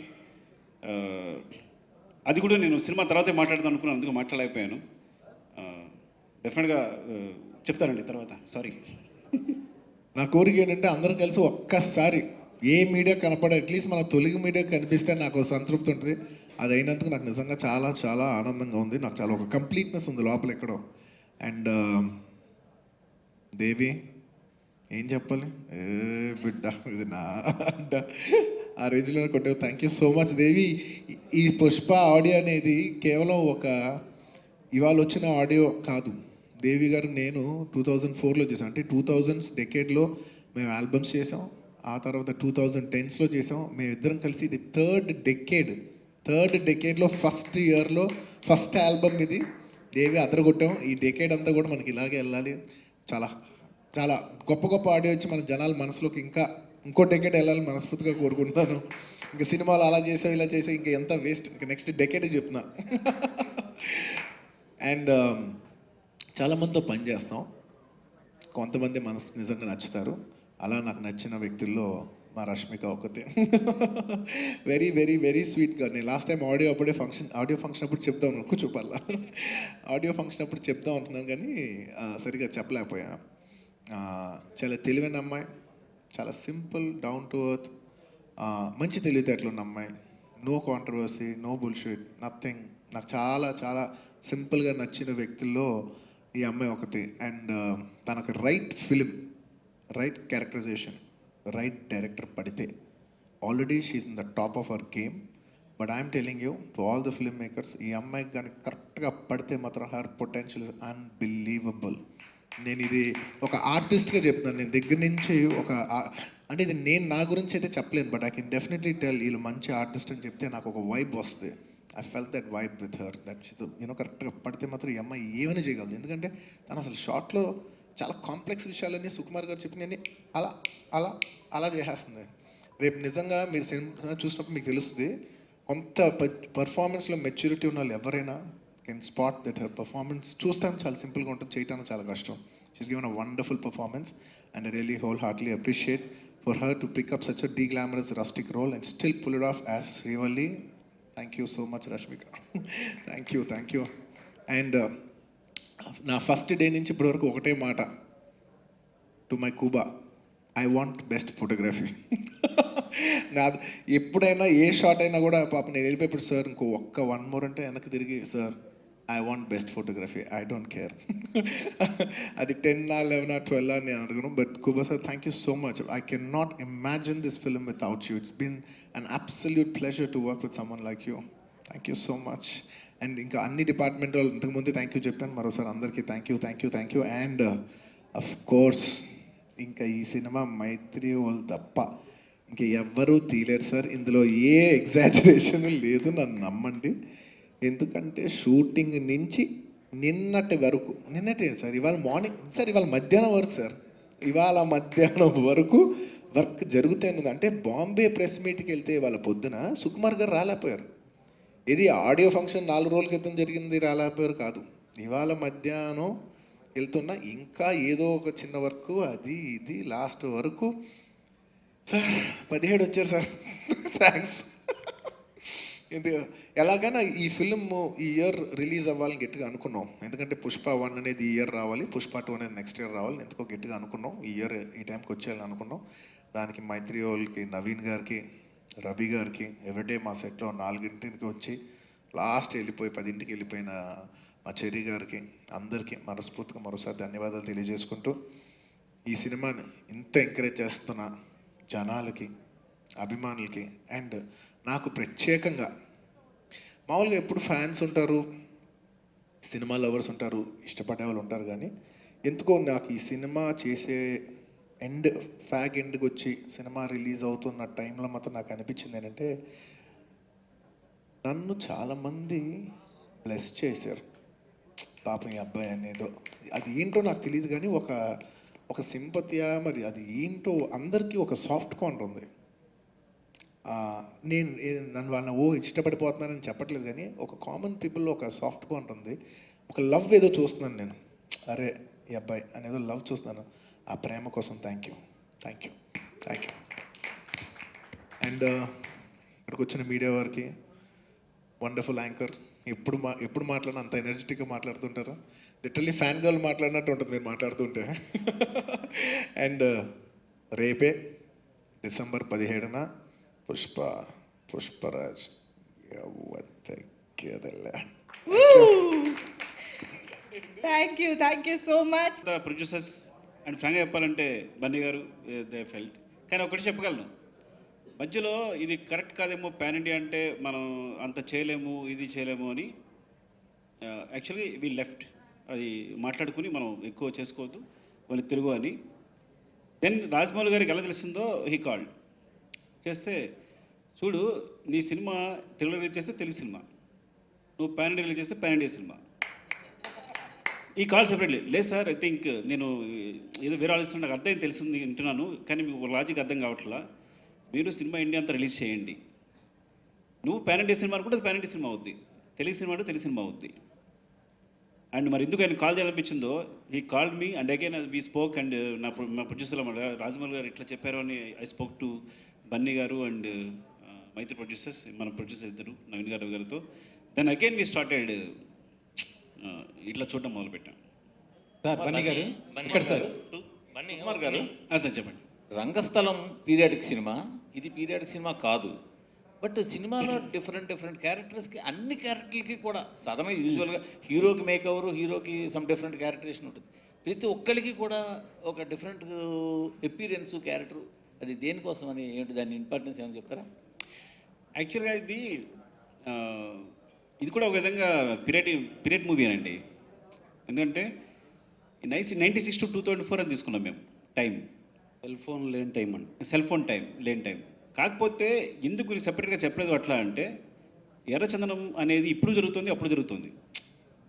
అది కూడా నేను సినిమా తర్వాతే మాట్లాడదాం అనుకున్నాను, అందుకు మాట్లాడలేకపోయాను. డెఫినెట్గా చెప్తానండి తర్వాత. సారీ.
నా కోరిక ఏంటంటే అందరం కలిసి ఒక్కసారి ఏ మీడియా కనపడే అట్లీస్ట్ మన తెలుగు మీడియా కనిపిస్తే నాకు సంతృప్తి ఉంటుంది. అది అయినందుకు నాకు నిజంగా చాలా చాలా ఆనందంగా ఉంది. నాకు చాలా ఒక కంప్లీట్నెస్ ఉంది లోపల ఎక్కడో. అండ్ దేవి ఏం చెప్పాలి, ఏ బిడ్డ ఇది నా అడ్డ ఆ రేంజ్లో కొట్టావు. థ్యాంక్ యూ సో మచ్ దేవి. ఈ పుష్ప ఆడియో అనేది కేవలం ఒక ఇవాళ వచ్చిన ఆడియో కాదు. దేవి గారు నేను 2004లో చేసాం. అంటే 2000s డెకేడ్లో మేము ఆల్బమ్స్ చేసాం. ఆ తర్వాత 2010స్లో చేసాం. మేమిద్దరం కలిసి ఇది థర్డ్ డెకేడ్లో ఫస్ట్ ఇయర్లో ఫస్ట్ ఆల్బమ్ ఇది. దేవి అదరగొట్టాం. ఈ డెకేడ్ అంతా కూడా మనకి ఇలాగే వెళ్ళాలి. చాలా చాలా గొప్ప గొప్ప ఆడియో వచ్చి మన జనాల మనసులోకి ఇంకా ఇంకో డెకేడ్ వెళ్ళాలని మనస్ఫూర్తిగా కోరుకుంటున్నాను. ఇంకా సినిమాలు అలా చేసావు ఇలా చేసావు ఇంకా ఎంత వేస్ట్. ఇంకా నెక్స్ట్ డెకేడ్ చెప్తున్నా. అండ్ చాలామందితో పని చేస్తాం. కొంతమంది మనసు నిజంగా నచ్చుతారు. అలా నాకు నచ్చిన వ్యక్తుల్లో మా రష్మిక ఒకతే. వెరీ వెరీ వెరీ స్వీట్గా. నేను లాస్ట్ టైం ఆడియో ఫంక్షన్ అప్పుడు చెప్దాం కూర్చోపల్లా ఆడియో ఫంక్షన్ అప్పుడు చెప్దాం అంటున్నాను కానీ సరిగా చెప్పలేకపోయా. చాలా తెలివైన అమ్మాయి, చాలా సింపుల్, డౌన్ టు ఎర్త్, మంచి తెలివితేటలు ఉన్న అమ్మాయి. No controversy, no bullshit, nothing. నాకు చాలా చాలా సింపుల్గా నచ్చిన వ్యక్తుల్లో ఈ అమ్మాయి ఒకటి. అండ్ తనకు right film, right characterization, right director పడితే already she's in the top of our game. But I'm telling you to all the film makers, ఈ అమ్మాయికి కానీ కరెక్ట్గా పడితే మాత్రం హర్ పొటెన్షియల్ ఇస్ అన్బిలీవబుల్. నేను ఇది ఒక ఆర్టిస్ట్గా చెప్తున్నాను. నేను దగ్గర నుంచి అంటే ఇది నేను నా గురించి అయితే చెప్పలేను. But I can definitely tell వీళ్ళు మంచి ఆర్టిస్ట్ అని చెప్తే నాకు ఒక వైబ్ వస్తుంది. I felt that vibe with her. That she's కరెక్ట్గా పడితే మాత్రం ఈ అమ్మాయి ఏమైనా చేయగలదు. ఎందుకంటే తను అసలు షార్ట్లో చాలా కాంప్లెక్స్ విషయాలన్నీ సుకుమార్ గారు చెప్పినవి అలా అలా అలా చేసేస్తుంది. రేపు నిజంగా మీరు సినిమా చూసినప్పుడు మీకు తెలుస్తుంది. కొంత పర్ఫార్మెన్స్లో మెచ్యూరిటీ ఉన్న వాళ్ళు ఎవరైనా can spot that her performance. చూస్తాను చాలా సింపుల్గా ఉంటుంది, చేయటానికి చాలా కష్టం. She's given a wonderful performance and I really whole heartly appreciate for her to pick up such a deglamorous rustic role and still pull it off as Srivalli. Thank you so much Rashmika. Thank you. And నా ఫస్ట్ డే నుంచి ఇప్పటివరకు ఒకటే మాట to my Kuba, I want best photography. నా ఎప్పుడైనా ఏ షాట్ అయినా కూడా పాప నేను వెళ్ళిపోయి సార్ ఇంకో ఒక్క 1 more అంటే వెనక్కి తిరిగి sir I want best photography, I don't care. అది 10 or 11 or 12 అని నేను అడుగును. But Kuba sir thank you so much. I can not imagine this film without you. It's been an absolute pleasure to work with someone like you. Thank you so much. And ఇంకా అన్ని డిపార్ట్మెంట్ వాళ్ళు ఇంతకుముందే థ్యాంక్ యూ చెప్పాను. మరోసారి అందరికీ thank you. And of course ఇంకా ఈ సినిమా మైత్రి వాళ్ళు తప్ప ఇంకా ఎవ్వరూ తీయలేరు సార్. ఇందులో ఏ ఎగ్జాజరేషన్ లేదు, నన్ను నమ్మండి. ఎందుకంటే షూటింగ్ నుంచి నిన్నటి వరకు, నిన్నటే సార్, ఇవాళ మార్నింగ్ సార్, ఇవాళ మధ్యాహ్నం వరకు సార్, ఇవాళ మధ్యాహ్నం వరకు వర్క్ జరుగుతుంది. అంటే బాంబే ప్రెస్ మీట్కి వెళ్తే ఇవాళ పొద్దున సుకుమార్ గారు రాలేకపోయారు. ఇది ఆడియో ఫంక్షన్ 4 రోజుల క్రితం జరిగింది, రాలేకపోయారు కాదు. ఇవాళ మధ్యాహ్నం వెళ్తున్నా ఇంకా ఏదో ఒక చిన్న వర్క్ అది ఇది లాస్ట్ వరకు సార్ 17 వచ్చారు సార్. థ్యాంక్స్. ఇది ఎలాగైనా ఈ ఫిల్మ్ ఈ ఇయర్ రిలీజ్ అవ్వాలని గట్టిగా అనుకున్నాం. ఎందుకంటే పుష్ప 1 అనేది ఈ ఇయర్ రావాలి, పుష్ప 2 అనేది నెక్స్ట్ ఇయర్ రావాలి. ఎందుకో గట్టిగా అనుకున్నాం. ఈ ఇయర్ ఈ టైంకి వచ్చేయాలని అనుకున్నాం. దానికి మైత్రి వాళ్ళకి, నవీన్ గారికి, రవి గారికి ఎవ్రీడే మా సెట్లో 4ంటికి వచ్చి లాస్ట్ వెళ్ళిపోయి 10ంటికి వెళ్ళిపోయిన మా చెర్రీ గారికి, అందరికీ మనస్ఫూర్తిగా మరోసారి ధన్యవాదాలు తెలియజేసుకుంటూ, ఈ సినిమాని ఇంత ఎంకరేజ్ చేస్తున్న జనాలకి, అభిమానులకి, అండ్ నాకు ప్రత్యేకంగా మామూలుగా ఎప్పుడు ఫ్యాన్స్ ఉంటారు, సినిమా లవర్స్ ఉంటారు, ఇష్టపడే వాళ్ళు ఉంటారు. కానీ ఎందుకో నాకు ఈ సినిమా చేసే ఎండ్కి వచ్చి సినిమా రిలీజ్ అవుతున్న టైంలో మాత్రం నాకు అనిపించింది ఏంటంటే నన్ను చాలామంది బ్లెస్ చేశారు. పాపం ఈ అబ్బాయి అనేదో అది ఏంటో నాకు తెలియదు కానీ ఒక సింపతియా మరి అది ఏంటో అందరికీ ఒక సాఫ్ట్ కార్నర్ ఉంది. నన్ను వాళ్ళని ఇష్టపడిపోతున్నానని చెప్పట్లేదు, కానీ ఒక కామన్ పీపుల్లో ఒక సాఫ్ట్ కార్నర్ ఉంది. ఒక లవ్ ఏదో చూస్తున్నాను నేను, అరే ఈ అబ్బాయి అనేదో లవ్ చూస్తున్నాను. ఆ ప్రేమ కోసం థ్యాంక్ యూ. అండ్ ఇక్కడికి వచ్చిన మీడియా వారికి, వండర్ఫుల్ యాంకర్, ఎప్పుడు మాట్లాడినా అంత ఎనర్జెటిక్గా మాట్లాడుతుంటారు. లిటరల్లీ ఫ్యాన్ గర్ల్ మాట్లాడినట్టు ఉంటుంది మీరు మాట్లాడుతుంటే. అండ్ రేపే డిసెంబర్ 17న Pushparaj
Thank you so much.
The producers and ఫ్రాంక్గా చెప్పాలంటే బన్నీ గారు దే ఫెల్ట్. కానీ ఒకటి చెప్పగలను, మధ్యలో ఇది కరెక్ట్ కాదేమో పాన్ ఇండియా అంటే మనం అంత చేయలేము, ఇది చేయలేము అని యాక్చువల్లీ వీ లెఫ్ట్. అది మాట్లాడుకుని మనం ఎక్కువ చేసుకోవద్దు వాళ్ళు తెలుగు అని. దెన్ రాజమౌళి గారికి ఎలా తెలిసిందో హీ కాల్డ్ చేస్తే, చూడు నీ సినిమా తెలుగు రిలీజ్ చేస్తే తెలుగు సినిమా, నువ్వు పాన్ ఇండియా రిలీజ్ చేస్తే పాన్ ఇండియా సినిమా. ఈ కాల్ సెపరేట్లీ లేదు సార్, ఐ థింక్ నేను ఏదో వేరే ఆలోచిస్తున్నా, నాకు అర్థం తెలిసింది వింటున్నాను, కానీ మీకు లాజిక్ అర్థం కావట్లా. మీరు సినిమా ఇండియా అంతా రిలీజ్ చేయండి, నువ్వు పాన్ ఇండియా సినిమా అనుకుంటే అది పాన్ ఇండియా సినిమా అవుద్ది, తెలుగు సినిమా అంటే తెలుగు సినిమా అవుద్ది. అండ్ మరి ఎందుకు ఆయన కాల్ చేయాలనిపించిందో, ఈ called me and again we spoke. And మా ప్రొడ్యూసర్ రాజమౌళి గారు ఇట్లా చెప్పారు అని ఐ స్పోక్ టు బన్నీ గారు అండ్ మైత్రి ప్రొడ్యూసర్స్, మన ప్రొడ్యూసర్ ఇద్దరు నవీన్ గారితో. దెన్ అగైన్ వీ స్టార్టెడ్ ఇట్లా చూడడం మొదలుపెట్టాం.
సార్ బన్నీ గారు ఇక్కడ సార్
కుమార్ గారు సార్ చెప్పండి.
రంగస్థలం పీరియాడిక్ సినిమా, ఇది పీరియాడిక్ సినిమా కాదు. బట్ సినిమాలో డిఫరెంట్ క్యారెక్టర్స్కి, అన్ని క్యారెక్టర్లకి కూడా సాధారణ యూజువల్గా హీరోకి మేకవరు, హీరోకి సమ్ డిఫరెంట్ క్యారెక్టరేషన్ ఉంటుంది. ప్రతి ఒక్కరికి కూడా ఒక డిఫరెంట్ ఎపీరియన్స్ క్యారెక్టర్. అది దేనికోసం అని ఏంటి, దాని ఇంపార్టెన్స్ ఏమైనా చెప్తారా?
యాక్చువల్గా ఇది కూడా ఒక విధంగా పీరియడ్ మూవీ అనండి. ఎందుకంటే 96 to 2004 అని తీసుకున్నాం మేము టైం,
సెల్ ఫోన్ లేని టైం అండి,
లేని టైం. కాకపోతే ఎందుకు సెపరేట్గా చెప్పలేదు అట్లా అంటే, ఎర్రచందనం అనేది ఇప్పుడు జరుగుతుంది, అప్పుడు జరుగుతుంది,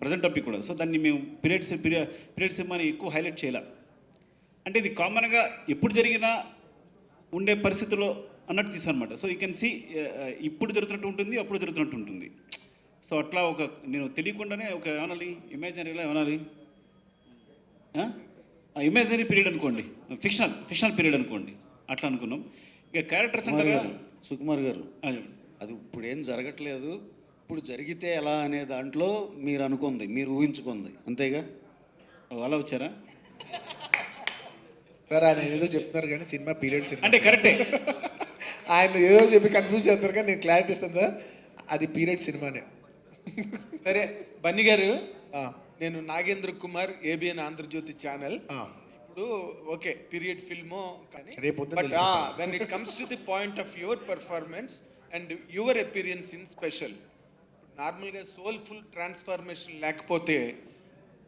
ప్రజెంట్ టాపిక్ కూడా. సో దాన్ని మేము పీరియడ్ సినిమాని ఎక్కువ హైలైట్ చేయాల. అంటే ఇది కామన్గా ఎప్పుడు జరిగినా ఉండే పరిస్థితుల్లో అన్నట్టు తీసాను అనమాట. సో యూ కెన్ సీ ఇప్పుడు జరుగుతున్నట్టు ఉంటుంది, అప్పుడు జరుగుతున్నట్టు ఉంటుంది. సో అట్లా ఒక నేను తెలియకుండానే ఒక ఏమనాలి, ఇమాజినరీలో ఏమనాలి, ఇమాజినరీ పీరియడ్ అనుకోండి, ఫిక్షనల్ పీరియడ్ అనుకోండి, అట్లా అనుకున్నాం. ఇక క్యారెక్టర్స్ అంటే
సుకుమార్ గారు అది ఇప్పుడు ఏం జరగట్లేదు, ఇప్పుడు జరిగితే ఎలా అనే దాంట్లో మీరు అనుకుంది, మీరు ఊహించుకుంది అంతేగా.
అలా వచ్చారా
సార్? ఆయన ఏదో చెప్తున్నారు కానీ సినిమా పీరియడ్ సినిమా
అంటే కరెక్టే.
ఆయన ఏదో చెప్పి కన్ఫ్యూజ్ చేస్తారు, కానీ నేను క్లారిటీ ఇస్తాను సార్, అది పీరియడ్ సినిమానే.
సరే బన్నీ గారు, నేను నాగేంద్ర కుమార్, ఏబిఎన్ ఆంధ్రజ్యోతి ఛానల్. ఇప్పుడు ఓకే పీరియడ్ ఫిల్మో, కానీ when it comes to the point of your performance and your appearance in special, నార్మల్గా సోల్ఫుల్ ట్రాన్స్ఫార్మేషన్ లేకపోతే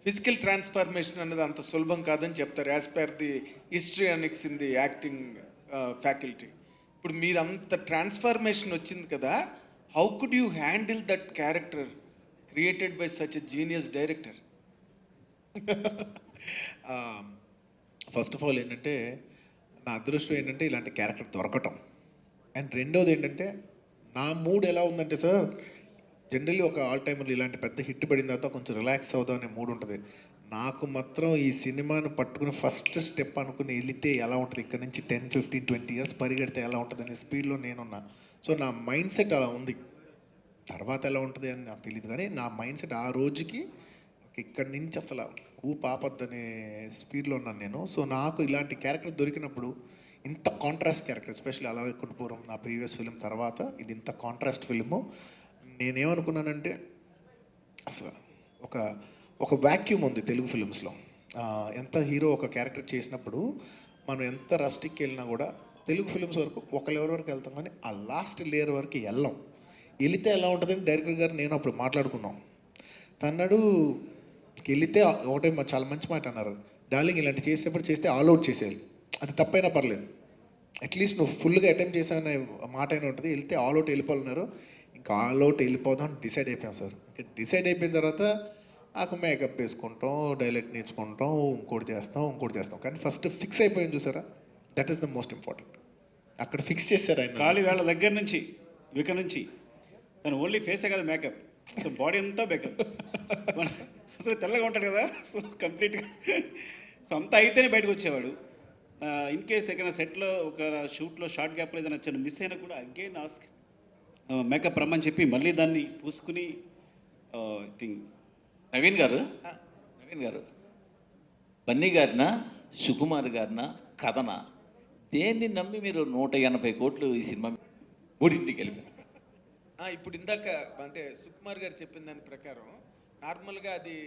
ఫిజికల్ ట్రాన్స్ఫార్మేషన్ అనేది అంత సులభం కాదని చెప్తారు, as per the histrionics in the acting faculty. ఇప్పుడు మీరు అంత ట్రాన్స్ఫార్మేషన్ వచ్చింది కదా, how could you handle that character created by such a genius director?
First of all ఏంటంటే, నా అదృష్టం ఏంటంటే ఇలాంటి క్యారెక్టర్ దొరకటం. అండ్ రెండోది ఏంటంటే, నా మూడ్ ఎలా ఉందంటే సార్, జనరల్లీ ఒక ఆల్ టైమర్లు ఇలాంటి పెద్ద హిట్ పడిన తర్వాత కొంచెం రిలాక్స్ అవుదాం అనే మూడ్ ఉంటుంది. నాకు మాత్రం ఈ సినిమాను పట్టుకుని ఫస్ట్ స్టెప్ అనుకుని వెళితే ఎలా ఉంటుంది, ఇక్కడ నుంచి 10, 15, 20 years పరిగెడితే ఎలా ఉంటుంది అనే స్పీడ్లో నేనున్నా. సో నా మైండ్ సెట్ అలా ఉంది. తర్వాత ఎలా ఉంటుంది అని నాకు తెలియదు, కానీ నా మైండ్ సెట్ ఆ రోజుకి ఇక్కడి నుంచి అసలు పాపద్దనే స్పీడ్లో ఉన్నాను నేను. సో నాకు ఇలాంటి క్యారెక్టర్ దొరికినప్పుడు, ఇంత కాంట్రాస్ట్ క్యారెక్టర్, ఎస్పెషల్లీ అలా కుంటుపురం నా ప్రీవియస్ ఫిలిం తర్వాత ఇది ఇంత కాంట్రాస్ట్ ఫిలిము, నేనేమనుకున్నానంటే అసలు ఒక వ్యాక్యూమ్ ఉంది తెలుగు ఫిలిమ్స్లో. ఎంత హీరో ఒక క్యారెక్టర్ చేసినప్పుడు మనం ఎంత రస్టిక్కి వెళ్ళినా కూడా తెలుగు ఫిలిమ్స్ వరకు ఒక లెవెల్ వరకు వెళ్తాం, కానీ ఆ లాస్ట్ లేయర్ వరకు వెళితే ఎలా ఉంటుందని డైరెక్టర్ గారు నేను అప్పుడు మాట్లాడుకున్నాం. తన్నాడు వెళితే ఒకటే చాలా మంచి మాట అన్నారు, డార్లింగ్ ఇలాంటి చేసేప్పుడు చేస్తే ఆల్అవుట్ చేసేయాలి, అది తప్పైనా పర్లేదు, అట్లీస్ట్ నువ్వు ఫుల్గా అటెంప్ట్ చేసావనే మాట అయినా ఉంటుంది, వెళ్తే ఆల్అవుట్ వెళ్ళిపోవాలన్నారు. ఇంకా ఆల్అవుట్ వెళ్ళిపోదాం డిసైడ్ అయిపోయాం సార్. ఇంకా డిసైడ్ అయిపోయిన తర్వాత నాకు మేకప్ వేసుకుంటాం, డైలెక్ట్ నేర్చుకుంటాం, ఇంకోటి చేస్తాం. కానీ ఫస్ట్ ఫిక్స్ అయిపోయింది చూసారా, that is the most important. అక్కడ ఫిక్స్ చేశారు ఆయన.
కాలి వేళ దగ్గర నుంచి ఇక నుంచి తను ఓన్లీ ఫేసే కదా మేకప్, బాడీ అంతా మేకప్. అసలు తెల్లగా ఉంటాడు కదా, సో కంప్లీట్గా సో అంతా అయితేనే బయటకు వచ్చేవాడు. ఇన్ కేస్ ఎక్కడైనా సెట్లో ఒక షూట్లో షార్ట్ గ్యాప్లో ఏదైనా చిన్న మిస్ అయినా కూడా అగైన్ ఆస్క్ మేకప్ రమ్మని చెప్పి మళ్ళీ దాన్ని పూసుకుని థింగ్.
నవీన్ గారు బన్నీ గారినా సుకుమార్ గారినా కథనా, దేన్ని నమ్మి మీరు 180 కోట్లు ఈ సినిమా మూడింటికి వెళ్ళిపోయారు?
ఇప్పుడు ఇందాక అంటే సుకుమార్ గారు చెప్పిన దాని ప్రకారం నార్మల్గా అది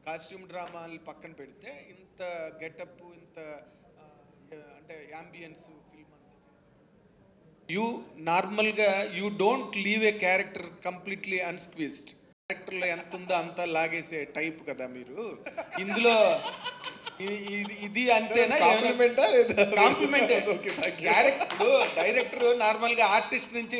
కాస్ట్యూమ్ డ్రామాలు పక్కన పెడితే ఇంత గెటప్, ఇంత అంటే యాంబియన్స్ ఫిల్మ్ అంతా యూ నార్మల్గా you don't leave a character completely unsqueezed. క్యారెక్టర్లో ఎంత ఉందో అంతా లాగేసే టైప్ కదా మీరు. ఇందులో ఇది అంతేనా? కాంప్లిమెంట్. క్యారెక్టర్ డైరెక్టర్ నార్మల్గా ఆర్టిస్ట్ నుంచి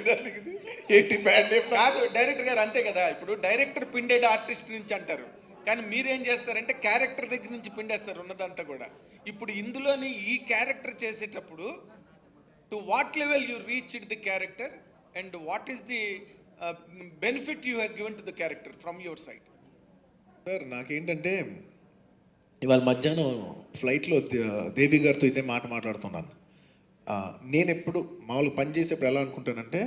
కాదు, డైరెక్టర్ గారు అంతే కదా. ఇప్పుడు డైరెక్టర్ పిండేది ఆర్టిస్ట్ నుంచి అంటారు, కానీ మీరేం చేస్తారంటే క్యారెక్టర్ దగ్గర నుంచి పిండేస్తారు ఉన్నదంతా కూడా. ఇప్పుడు ఇందులోని ఈ క్యారెక్టర్ చేసేటప్పుడు to what level you reached the character and what is the benefit you have given to the character from your side?
Sir నాకేంటంటే ఇవాళ మధ్యాహ్నం ఫ్లైట్లో దేవి గారితో ఇదే మాట్లాడుతున్నాను. నేను ఎప్పుడు మామూలుగా పని చేసేప్పుడు ఎలా అనుకుంటానంటే,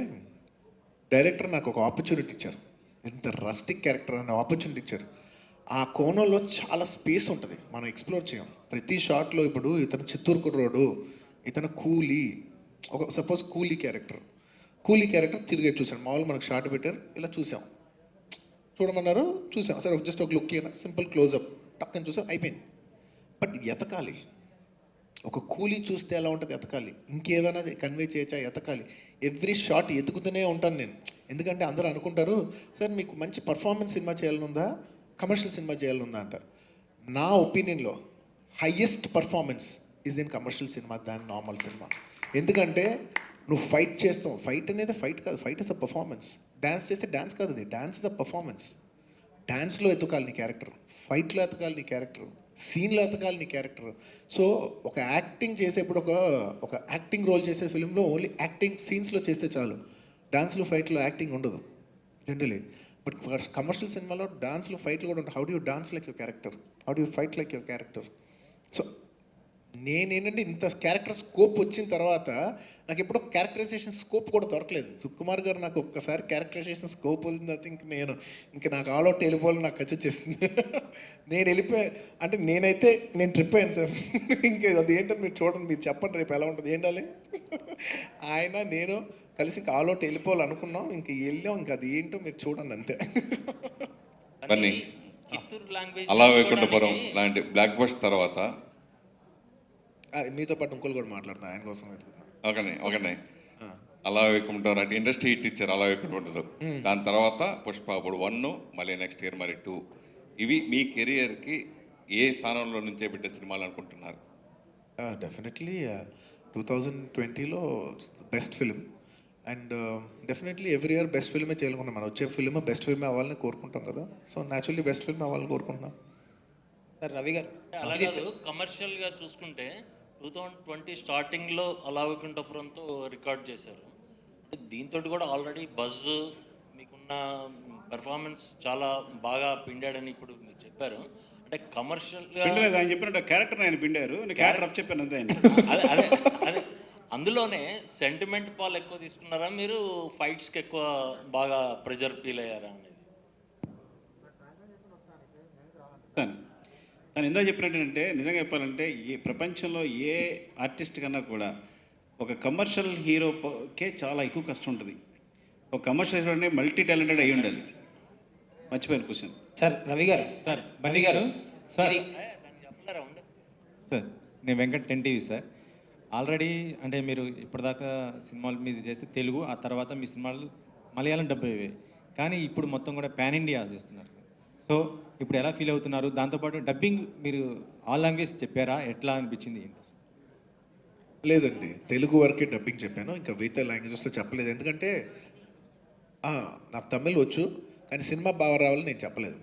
డైరెక్టర్ నాకు ఒక ఆపర్చునిటీ ఇచ్చారు, ఎంత రస్టిక్ క్యారెక్టర్ అనే ఆపర్చునిటీ ఇచ్చారు. ఆ కోణంలో చాలా స్పేస్ ఉంటుంది, మనం ఎక్స్ప్లోర్ చేయం ప్రతి షాట్లో. ఇప్పుడు ఇతను చిత్తూరు కుర్రోడు, ఇతను కూలీ, ఒక సపోజ్ కూలీ క్యారెక్టర్ తిరిగే చూసాను. మామూలు మనకు షార్ట్ పెట్టారు, ఇలా చూడమన్నారు, చూసాం. సరే జస్ట్ ఒక లుక్ అయినా సింపుల్ క్లోజప్ టక్కని చూసాం, అయిపోయింది. బట్ ఎతకాలి, ఒక కూలీ చూస్తే ఎలా ఉంటుంది ఎతకాలి, ఇంకేమైనా కన్వే చేయొచ్చా ఎతకాలి. ఎవ్రీ షాట్ ఎతుకుతూనే ఉంటాను నేను. ఎందుకంటే అందరూ అనుకుంటారు, సార్ మీకు మంచి పర్ఫార్మెన్స్ సినిమా చేయాలనుందా, కమర్షియల్ సినిమా చేయాలనుందా అంటారు. నా ఒపీనియన్లో highest performance is in commercial cinema than normal cinema. ఎందుకంటే నువ్వు ఫైట్ చేస్తావు, ఫైట్ అనేది ఫైట్ కాదు, fight is a performance. Dance చేస్తే డ్యాన్స్ కాదు, అది డ్యాన్స్ ఇస్ అ పర్ఫార్మెన్స్. డ్యాన్స్లో ఎతకాలి నీ క్యారెక్టర్, ఫైట్లో ఎతకాలి నీ క్యారెక్టర్, సీన్లో ఎతకాలి నీ క్యారెక్టర్. సో ఒక యాక్టింగ్ చేసేప్పుడు ఒక యాక్టింగ్ రోల్ చేసే ఫిలింలో ఓన్లీ యాక్టింగ్ సీన్స్లో చేస్తే చాలు, డాన్స్లో ఫైట్లో యాక్టింగ్ ఉండదు జనరలీ. బట్ కమర్షియల్ సినిమాలో డాన్స్లో ఫైట్లు కూడా ఉంటాయి. How do you dance like your character, how do you fight like your character. So నేనేంటంటే ఇంత క్యారెక్టర్ స్కోప్ వచ్చిన తర్వాత నాకు ఎప్పుడో క్యారెక్టరైజేషన్ స్కోప్ కూడా దొరకలేదు. సుకుమార్ గారు నాకు ఒక్కసారి క్యారెక్టరైజేషన్ స్కోప్ వదిలింది, అయితే ఇంక నాకు ఆల్ అవుట్ వెళ్ళిపోవాలి, నాకు ఖర్చు వచ్చేసింది. నేను అంటే నేను ట్రిప్ అయ్యాను సార్. ఇంకా అది ఏంటని మీరు చూడండి, మీరు చెప్పండి రేపు ఎలా ఉంటుంది ఏంటాలి. ఆయన నేను కలిసి ఇంకా ఆల్ అవుట్ వెళ్ళిపోవాలనుకున్నాం, ఇంక వెళ్ళాం, ఇంకా అది ఏంటో మీరు చూడండి అంతే.
అలా వైకుంఠపురం లాంటి బ్లాక్ బస్టర్ తర్వాత
మీతో పాటు ఇంకోళ్ళు కూడా మాట్లాడతాను ఆయన కోసం.
ఒకనే అలా వైకుంఠం అంటే ఇండస్ట్రీ హిట్ ఇచ్చారు అలా వైకుంఠం. దాని తర్వాత పుష్ప, ఇప్పుడు 1, మళ్ళీ నెక్స్ట్ ఇయర్ మరి 2. ఇవి మీ కెరియర్కి ఏ స్థానంలో నుంచే పెట్టే సినిమాలు అనుకుంటున్నారు?
డెఫినెట్లీ 2020లో best film, and definitely every year best ఫిల్మే చేయాలనుకున్నాం. మనం వచ్చే ఫిల్మ్ బెస్ట్ ఫిల్మ్ అవ్వాలని కోరుకుంటాం కదా, సో న్యాచురల్లీ బెస్ట్ ఫిల్మ్ అవ్వాలని కోరుకుంటున్నాం.
సార్ రవి గారు, అలాగే కమర్షియల్గా చూసుకుంటే 2020 స్టార్టింగ్లో అలా వైకుంఠపురంతో రికార్డ్ చేశారు. దీంతో కూడా ఆల్రెడీ బజ్, మీకున్న పెర్ఫార్మెన్స్ చాలా బాగా పిండాడని ఇప్పుడు మీరు చెప్పారు. అంటే కమర్షియల్గా
ఆయన చెప్పినట్టు క్యారెక్టర్ ఆయన పిండారు, క్యారెక్టర్ అప్ చెప్పాను అంతే.
అదే అందులోనే సెంటిమెంట్ పాలు ఎక్కువ తీసుకున్నారా మీరు, ఫైట్స్కి ఎక్కువ బాగా ప్రెజర్ ఫీల్ అయ్యారా అనేది?
తను ఎంతో చెప్పినట్టు నిజంగా చెప్పాలంటే ఈ ప్రపంచంలో ఏ ఆర్టిస్ట్ కన్నా కూడా ఒక కమర్షియల్ హీరోకే చాలా ఎక్కువ కష్టం ఉంటుంది. ఒక కమర్షియల్ హీరో అంటే మల్టీ టాలెంటెడ్ అయి ఉండాలి. మర్చిపోయాను క్వశ్చన్.
సార్ రవి గారు, సార్ బన్నీ గారు, సార్
సార్ నేను వెంకట్ 10 టీవీ సార్. ఆల్రెడీ అంటే మీరు ఇప్పటిదాకా సినిమాలు మీద చేస్తే తెలుగు, ఆ తర్వాత మీ సినిమాలు మలయాళం డబ్బు అయ్యేవి, కానీ ఇప్పుడు మొత్తం కూడా పాన్ ఇండియా చేస్తున్నారు సార్. సో ఇప్పుడు ఎలా ఫీల్ అవుతున్నారు? దాంతోపాటు డబ్బింగ్ మీరు ఆల్ లాంగ్వేజ్ చెప్పారా, ఎట్లా అనిపించింది ఏంటి?
లేదండి, తెలుగు వరకే డబ్బింగ్ చెప్పాను, ఇంకా మిగతా లాంగ్వేజెస్లో చెప్పలేదు. ఎందుకంటే నాకు తమిళ్ వచ్చు, కానీ సినిమా బాగా రావాలని నేను చెప్పలేదు.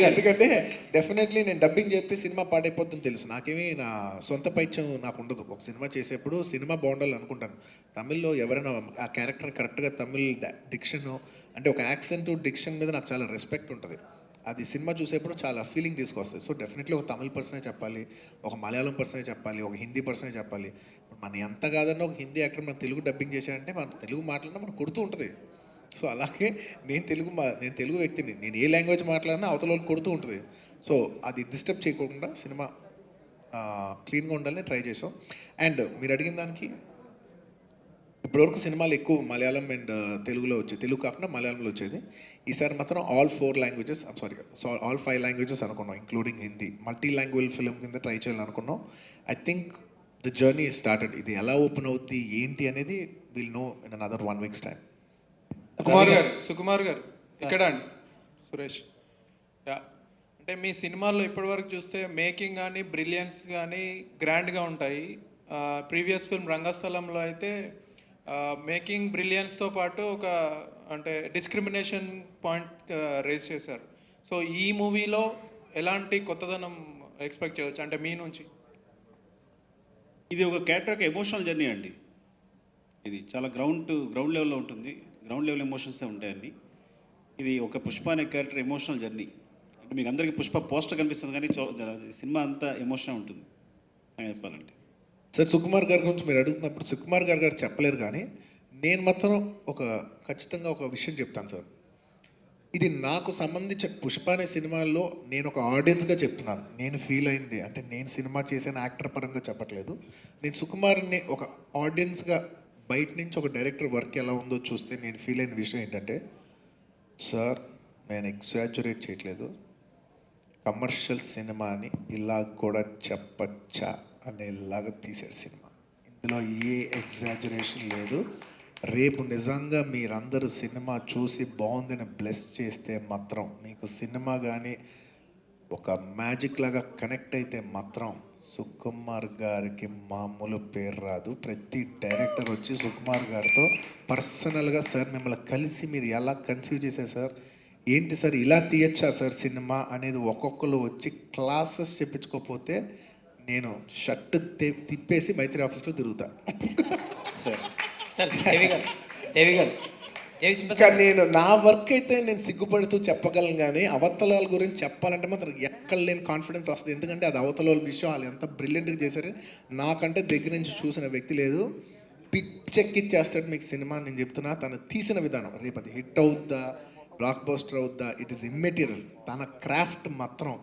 ఎందుకంటే డెఫినెట్లీ నేను డబ్బింగ్ చెప్తే సినిమా పాడైపోతుందని తెలుసు. నాకేమీ నా సొంత పైత్యం నాకు ఉండదు. ఒక సినిమా చేసేప్పుడు సినిమా బాగుండాలి అనుకుంటాను. తమిళ్లో ఎవరైనా ఆ క్యారెక్టర్ కరెక్ట్గా తమిళ్ డిక్షన్ అంటే ఒక యాక్సెంట్ డిక్షన్ మీద నాకు చాలా రెస్పెక్ట్ ఉంటుంది. అది సినిమా చూసేప్పుడు చాలా ఫీలింగ్ తీసుకొస్తుంది. సో డెఫినెట్లీ ఒక తమిళ్ పర్సనే చెప్పాలి, ఒక మలయాళం పర్సనే చెప్పాలి, ఒక హిందీ పర్సనే చెప్పాలి. మన ఎంత కాదన్నా ఒక హిందీ యాక్టర్ మన తెలుగు డబ్బింగ్ చేశాడంటే మన తెలుగు మాట్లాడినా మనకు కొడుతూ ఉంటుంది. సో అలాగే నేను తెలుగు వ్యక్తిని, నేను ఏ లాంగ్వేజ్ మాట్లాడినా అవతల వాళ్ళు కొడుతూ ఉంటుంది. సో అది డిస్టర్బ్ చేయకుండా సినిమా క్లీన్గా ఉండాలని ట్రై చేసాం. అండ్ మీరు అడిగిన దానికి ఇప్పటివరకు సినిమాలు ఎక్కువ మలయాళం అండ్ తెలుగులో వచ్చేది, తెలుగు కాకుండా మలయాళంలో వచ్చేది. ఈసారి మాత్రం ఆల్ 5 లాంగ్వేజెస్ అనుకున్నాం, including Hindi. Multi language film కింద ట్రై చేయాలని అనుకున్నాం. I think the journey started. ఇది ఎలా ఓపెన్ అవుద్ది ఏంటి అనేది will know in another 1 week's time.
Sukumar గారు ఇక్కడ అండి, సురేష్. అంటే మీ సినిమాల్లో ఇప్పటివరకు చూస్తే మేకింగ్ కానీ బ్రిలియన్స్ కానీ గ్రాండ్గా ఉంటాయి. ప్రీవియస్ ఫిల్మ్ రంగస్థలంలో అయితే మేకింగ్ బ్రిలియన్స్తో పాటు ఒక అంటే డిస్క్రిమినేషన్ పాయింట్ రేస్ చేశారు. సో ఈ మూవీలో ఎలాంటి కొత్తదనం ఎక్స్పెక్ట్ చేయవచ్చు అంటే మీ నుంచి?
ఇది ఒక క్యారెక్టర్ యొక్క ఎమోషనల్ జర్నీ అండి. ఇది చాలా గ్రౌండ్ లెవెల్లో ఉంటుంది. గ్రౌండ్ లెవెల్ ఎమోషన్సే ఉంటాయండి. ఇది ఒక పుష్ప అనే క్యారెక్టర్ ఎమోషనల్ జర్నీ. అంటే మీకు అందరికీ పుష్ప పోస్టర్ కనిపిస్తుంది కానీ సినిమా అంతా ఎమోషనల్ ఉంటుంది అని చెప్పాలంటే.
సార్ సుకుమార్ గారి గురించి మీరు అడుగుతున్నప్పుడు సుకుమార్ గారు చెప్పలేరు, కానీ నేను మాత్రం ఖచ్చితంగా ఒక విషయం చెప్తాను సార్. ఇది నాకు సంబంధించిన పుష్ప అనే సినిమాల్లో నేను ఒక ఆడియన్స్గా చెప్తున్నాను. నేను ఫీల్ అయింది అంటే నేను సినిమా చేసిన యాక్టర్ పరంగా చెప్పట్లేదు. నేను సుకుమార్ని ఒక ఆడియన్స్గా బయట నుంచి ఒక డైరెక్టర్ వర్క్ ఎలా ఉందో చూస్తే నేను ఫీల్ అయిన విషయం ఏంటంటే, సార్ నేను ఎగ్జాజరేట్ చేయట్లేదు, కమర్షియల్ సినిమాని ఇలా కూడా చెప్పచ్చా అనేలాగా తీసాడు సినిమా. ఇందులో ఏ ఎగ్జాజరేషన్ లేదు. రేపు నిజంగా మీరందరూ సినిమా చూసి బాగుందని బ్లెస్ చేస్తే మాత్రం మీకు సినిమా కానీ ఒక మ్యాజిక్ లాగా కనెక్ట్ అయితే మాత్రం సుకుమార్ గారికి మామూలు పేరు రాదు. ప్రతి డైరెక్టర్ వచ్చి సుకుమార్ గారితో పర్సనల్గా సార్ మిమ్మల్ని కలిసి మీరు ఎలా కన్సీవ్ చేశారు సార్, ఏంటి సార్ ఇలా తీయచ్చా సార్ సినిమా అనేది ఒక్కొక్కరు వచ్చి క్లాసెస్ చెప్పించుకోకపోతే నేను షర్ట్ తిప్పేసి మైత్రి ఆఫీస్లో తిరుగుతా. ఇంకా నేను నా వర్క్ అయితే నేను సిగ్గుపడుతూ చెప్పగలను, కానీ అవతలాల గురించి చెప్పాలంటే మాత్రం ఎక్కడ లేని కాన్ఫిడెన్స్ వస్తుంది. ఎందుకంటే అది అవతల విషయం వాళ్ళు ఎంత బ్రిలియంట్గా చేశారు. నాకంటే దగ్గర నుంచి చూసిన వ్యక్తి లేదు. పిచ్చెక్కిచ్చేస్తాడు మీకు సినిమా. నేను చెప్తున్నా, తను తీసిన విధానం రేపు అది హిట్ అవుద్దా బ్లాక్ బస్టర్ అవుద్దా ఇట్ ఈస్ ఇమ్మెటీరియల్. తన క్రాఫ్ట్ మాత్రం,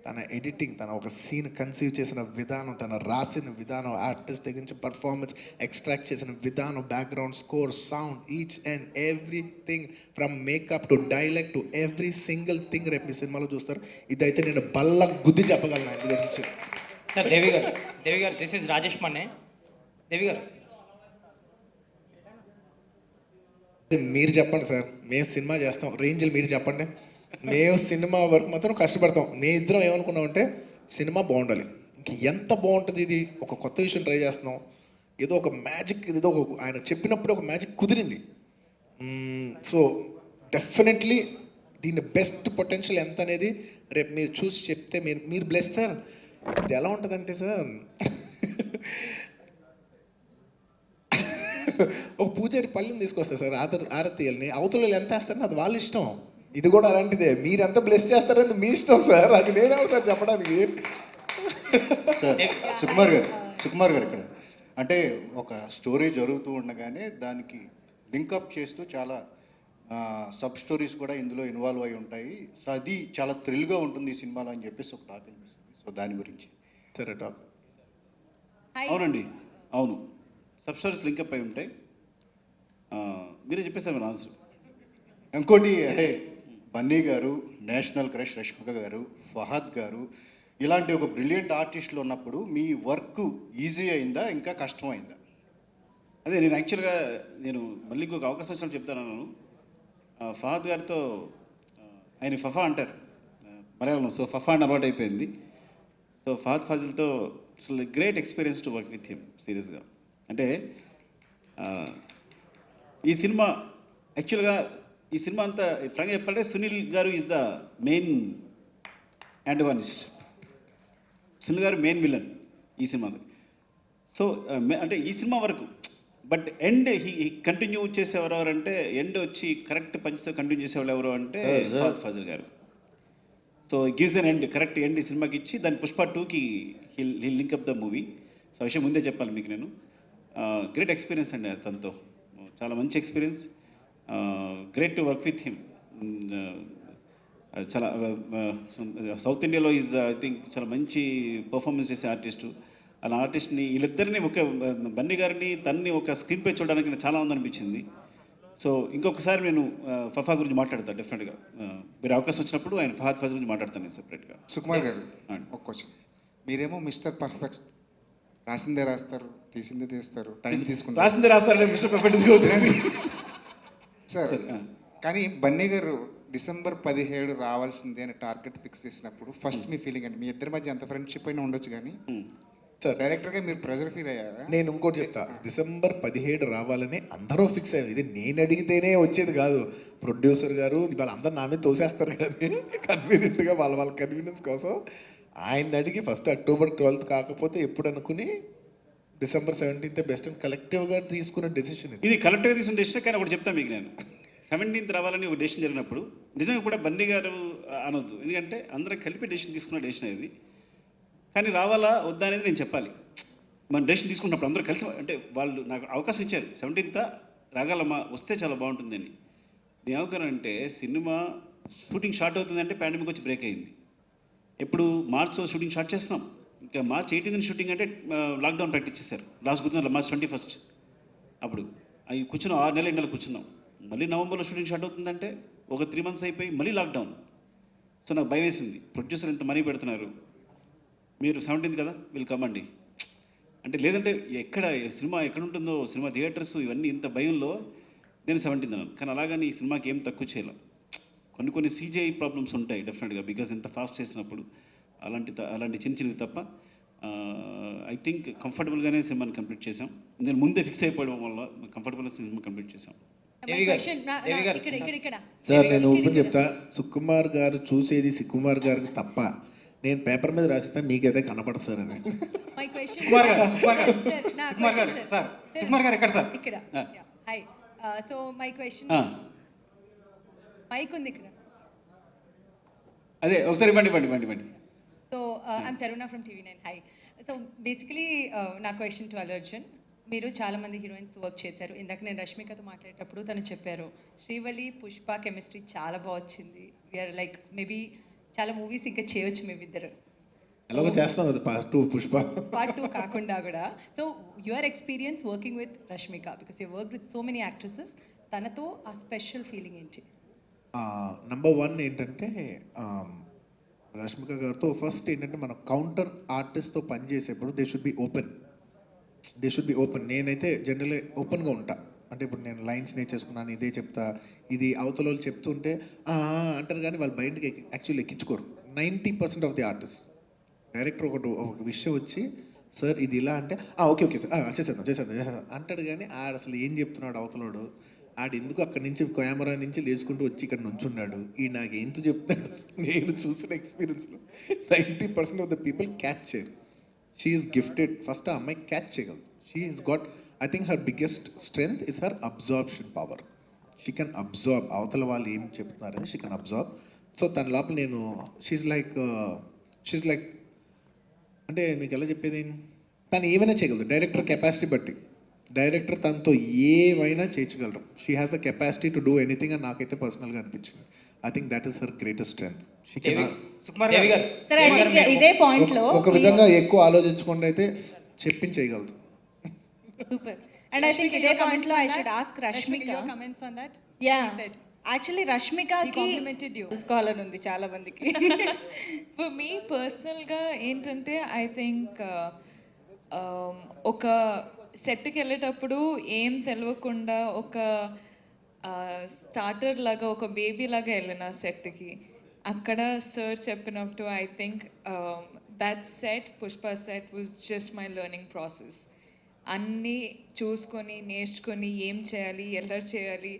తన ఎడిటింగ్, తన ఒక సీన్ కన్సీవ్ చేసిన విధానం, తన రాసిన విధానం, ఆర్టిస్ట్ దగ్గర నుంచి పర్ఫార్మెన్స్ ఎక్స్ట్రాక్ట్ చేసిన విధానం, background score, sound, each and everything from makeup to dialogue to every single thing రేపు మీ సినిమాలో చూస్తారు. ఇదైతే నేను బల్ల గుద్ది చెప్పగలను ఆయన గురించి.
సార్ దేవి గారు దిస్ ఇస్ రాజేష్ మన్నే. దేవి గారు
మీరు చెప్పండి సార్, మేము సినిమా చేస్తాం రేంజ్లు మీరు చెప్పండి. మేము సినిమా వరకు మాత్రం కష్టపడతాం. మేము ఇద్దరం ఏమనుకున్నామంటే సినిమా బాగుండాలి, ఇంక ఎంత బాగుంటుంది, ఇది ఒక కొత్త విషయం ట్రై చేస్తున్నాం, ఏదో ఒక మ్యాజిక్, ఏదో ఒక ఆయన చెప్పినప్పుడు ఒక మ్యాజిక్ కుదిరింది. సో డెఫినెట్లీ దీని బెస్ట్ పొటెన్షియల్ ఎంత అనేది రేపు మీరు చూసి చెప్తే మీరు బ్లెస్ సార్. ఇది ఎలా ఉంటుందంటే సార్ ఒక పూజారి పళ్ళని తీసుకొస్తారు సార్ ఆరతీయాలని, అవతల ఎంత వేస్తారని అది వాళ్ళ ఇష్టం. ఇది కూడా అలాంటిదే, మీరు ఎంత బ్లెస్ చేస్తారని మీ ఇష్టం సార్, అది నేనేమో సార్ చెప్పడానికి.
సార్ సుకుమార్ గారు ఇక్కడ అంటే ఒక స్టోరీ జరుగుతూ ఉండగానే దానికి లింకప్ చేస్తూ చాలా సబ్ స్టోరీస్ కూడా ఇందులో ఇన్వాల్వ్ అయి ఉంటాయి. సో అది చాలా థ్రిల్గా ఉంటుంది ఈ సినిమాలో అని చెప్పేసి ఒక టాక్ అనిపిస్తుంది. సో దాని గురించి
సరే టాక్.
అవునండి, అవును, సబ్ స్టోరీస్ లింకప్ అయి ఉంటాయి. మీరే చెప్పేసారు మన ఆన్సర్.
ఇంకోటి అంటే బన్నీ గారు, నేషనల్ క్రష్ రష్మిక గారు, ఫహద్ గారు ఇలాంటి ఒక బ్రిలియంట్ ఆర్టిస్టులు ఉన్నప్పుడు మీ వర్క్ ఈజీ అయిందా ఇంకా కష్టమైందా?
అదే నేను యాక్చువల్గా మళ్ళీ ఇంకొక అవకాశం వచ్చినప్పుడు చెప్తాను. ఫహద్ గారితో ఆయన ఫఫా అంటారు మలయాళంలో, సో ఫఫా అని అలవాటు అయిపోయింది. సో ఫహద్ ఫాజిల్తో అసలు great experience to work with him సీరియస్గా. అంటే ఈ సినిమా యాక్చువల్గా ఈ సినిమా అంతా ఫ్రాంక్గా చెప్పాలంటే సునీల్ గారు ఈజ్ ద మెయిన్ యాంటగానిస్ట్. సునీల్ గారు మెయిన్ విలన్ ఈ సినిమాలో. సో అంటే ఈ సినిమా వరకు. బట్ ఎండ్ ఈ కంటిన్యూ చేసేవారు ఎవరంటే, ఎండ్ వచ్చి కరెక్ట్ పంచ్తో కంటిన్యూ చేసేవాళ్ళు ఎవరు అంటే ఫహద్ ఫాజిల్ గారు. So gives an end, correct end ఈ సినిమాకి ఇచ్చి దాని పుష్ప 2కి hill link up the movie. So ఆ విషయం ముందే చెప్పాలి మీకు నేను. గ్రేట్ ఎక్స్పీరియన్స్ అండి తనతో, చాలా మంచి experience. Great to work with him. చాలా సౌత్ ఇండియాలో ఈజ్ ఐ థింక్ చాలా మంచి పర్ఫార్మెన్స్ చేసే ఆర్టిస్టు. అలా ఆర్టిస్ట్ని వీళ్ళిద్దరిని ఒక బన్నీ గారిని తన్ని ఒక స్క్రీన్ పై చూడడానికి నాకు చాలా అనిపించింది. సో ఇంకొకసారి నేను ఫఫా గురించి మాట్లాడతాను డెఫినెట్గా. మీరు అవకాశం వచ్చినప్పుడు ఆయన ఫహద్ ఫాజిల్ గురించి మాట్లాడతాను నేను సెపరేట్గా.
సుకుమార్ గారు ఒక క్వశ్చన్. మీరేమో మిస్టర్ పర్ఫెక్ట్, రాసిందే రాస్తారు, తీసిందే తీస్తారు, టైం తీసుకుంటారు.
రాసిందే రాస్తారంటే మిస్టర్ పర్ఫెక్ట్
సార్. కానీ బన్నీ గారు డిసెంబర్ 17 రావాల్సిందే అని టార్గెట్ ఫిక్స్ చేసినప్పుడు ఫస్ట్ మీ ఫీలింగ్ అండి, మీ ఇద్దరి మధ్య ఎంత ఫ్రెండ్షిప్ అయినా ఉండొచ్చు కానీ సార్ డైరెక్టర్గా మీరు ప్రెజర్ ఫీల్ అయ్యారా?
నేను ఇంకోటి చెప్తా, డిసెంబర్ 17 రావాలని అందరూ ఫిక్స్ అయ్యారు. ఇది నేను అడిగితేనే వచ్చేది కాదు. ప్రొడ్యూసర్ గారు వాళ్ళందరూ నా మీద తోసేస్తారు కానీ కన్వీనియంట్గా వాళ్ళ కన్వీనియన్స్ కోసం ఆయన అడిగి ఫస్ట్ అక్టోబర్ 12 కాకపోతే ఎప్పుడు అనుకుని డిసెంబర్ 17 బెస్ట్ అని కలెక్టివ్గా తీసుకున్న డెసిషన్
ఇది. కలెక్టివ్గా తీసుకున్న డెసిషన్. కానీ ఒకటి చెప్తాను మీకు, నేను 17th రావాలని ఒక డెసిషన్ జరిగినప్పుడు నిజంగా కూడా బన్నీ గారు అనొద్దు, ఎందుకంటే అందరం కలిపి డెసిషన్ తీసుకున్న డెసిషన్ ఇది. కానీ రావాలా వద్దా అనేది నేను చెప్పాలి. మనం డెసిషన్ తీసుకున్నప్పుడు అందరూ కలిసి, అంటే వాళ్ళు నాకు అవకాశం ఇచ్చారు 17th రాగలమా, వస్తే చాలా బాగుంటుందని. నేను ఏమనుకున్నానంటే సినిమా షూటింగ్ స్టార్ట్ అవుతుందంటే పాండమిక్ వచ్చి బ్రేక్ అయింది. ఎప్పుడు మార్చ్ షూటింగ్ స్టార్ట్ చేస్తున్నాం, ఇంకా మార్చ్ 18th షూటింగ్ అంటే లాక్డౌన్ ప్రకటించేశారు. లాస్ట్ కూర్చున్నాం మార్చ్ 21st. అప్పుడు అవి కూర్చున్నాం 6 నెలలు ఎండలు కూర్చున్నాం. మళ్ళీ నవంబర్లో షూటింగ్ స్టార్ట్ అవుతుందంటే ఒక 3 months అయిపోయి మళ్ళీ లాక్డౌన్. సో నాకు భయం వేసింది, ప్రొడ్యూసర్ ఇంత మనీ పెడుతున్నారు, మీరు 17th కదా వెల్కమ్ అండి అంటే, లేదంటే ఎక్కడ సినిమా ఎక్కడ ఉంటుందో, సినిమా థియేటర్స్ ఇవన్నీ ఇంత భయంలో నేను 17th అన్నాను. కానీ అలాగని ఈ సినిమాకి ఏం తక్కువ చేయలేం. కొన్ని CGI ప్రాబ్లమ్స్ ఉంటాయి డెఫినెట్గా, బికాజ్ ఎంత ఫాస్ట్ చేసినప్పుడు అలాంటి చిన్నవి తప్ప ఐ థింక్ కంఫర్టబుల్గానే సినిమాని కంప్లీట్ చేసాం. నేను ముందే ఫిక్స్ అయిపోవడం వల్ల కంఫర్టబుల్గా సినిమా కంప్లీట్ చేసాం.
సార్ నేను ఓపెన్ చెప్తా, సుకుమార్ గారు చూసేది సుకుమార్ గారికి తప్ప, నేను పేపర్ మీద రాసిస్తే మీకైతే కనపడదు సార్. అది
సుకుమార్ గారు ఎక్కడ సార్?
ఇక్కడ. Hi. So my question, mike ఉంది ఇక్కడ.
అదే ఒకసారి ఇవ్వండి.
So I'm Taruna from TV9. Hi. So basically నా క్వశ్చన్ టు అల్లు అర్జున్. మీరు చాలామంది హీరోయిన్స్ వర్క్ చేశారు. ఇందాక నేను రష్మికతో మాట్లాడేటప్పుడు తను చెప్పారు శ్రీవల్లి పుష్ప కెమిస్ట్రీ చాలా బాగా వచ్చింది. వీఆర్ లైక్ మేబీ చాలా మూవీస్ ఇంకా చేయొచ్చు మేమిద్దరు.
ఎలాగో చేస్తాం కదా పార్ట్ 2 పుష్ప.
పార్ట్ 2 కాకుండా కూడా. So your experience working with Rashmika, because you work with so many actresses, తనతో ఆ స్పెషల్ ఫీలింగ్ ఏంటి?
నంబర్ 1 ఏంటంటే రష్మిక గారితో ఫస్ట్ ఏంటంటే మనం కౌంటర్ ఆర్టిస్ట్తో పనిచేసేప్పుడు దే షుడ్ బి ఓపెన్. నేనైతే జనరల్గా ఓపెన్గా ఉంటా. అంటే ఇప్పుడు నేను లైన్స్ నేర్చేసుకున్నాను, ఇదే చెప్తా, ఇది అవతల వాళ్ళు చెప్తుంటే అంటారు కానీ వాళ్ళు బయటకి యాక్చువల్లీ ఎక్కించుకోరు 90% ఆఫ్ ది ఆర్టిస్ట్. డైరెక్టర్ ఒక విషయం వచ్చి సార్ ఇది ఇలా అంటే ఓకే సార్ చేసేద్దాం అంటాడు కానీ అసలు ఏం చెప్తున్నాడు అవతలోడు, ఎందుకు అక్కడి నుంచి కెమెరా నుంచి లేచుకుంటూ వచ్చి ఇక్కడ నుంచున్నాడు, నాకు ఏంటో చెప్తున్నాడు. నేను చూసిన ఎక్స్పీరియన్స్లో 90% ఆఫ్ ద పీపుల్ క్యాచ్ చేయరు. She is gifted. ఫస్ట్ ఆ అమ్మాయి క్యాచ్ చేయగలదు. She is got, I think her biggest strength is her absorption power. She can absorb అవతల వాళ్ళు ఏం చెప్తున్నారని షీ కెన్ అబ్జార్బ్. సో తన లోపల నేను షీఈ్ లైక్ అంటే మీకు ఎలా చెప్పేది, తను ఏమైనా చేయగలదు డైరెక్టర్ కెపాసిటీ బట్టి. డైరెక్టర్ తనతో ఏమైనా చేయించగలరు. She has the capacity to do anything అని నాకైతే పర్సనల్గా అనిపించింది. I think that is her greatest strength.
ఇదే పాయింట్ లో
ఒక విధంగా ఎక్కువ ఆలోచించకుండా అయితే చెప్పించేయగలదు.
సూపర్. అండ్ ఐ థింక్ ఇదే పాయింట్ లో I should ask Rashmika comments on that. Yeah, actually రష్మికకి తెలుసుకోవాలని ఉంది చాలా మందికి.
ఫర్ మీ పర్సనల్గా ఏంటంటే ఐ థింక్ ఒక సెట్కి వెళ్ళేటప్పుడు ఏం తెలియకుండా ఒక స్టార్టర్ లాగా ఒక బేబీ లాగా వెళ్ళిన సెట్కి. అక్కడ సార్ చెప్పినప్పుడు I think that set Pushpa set was just my learning process. అన్నీ చూసుకొని నేర్చుకొని ఏం చేయాలి ఎలా చేయాలి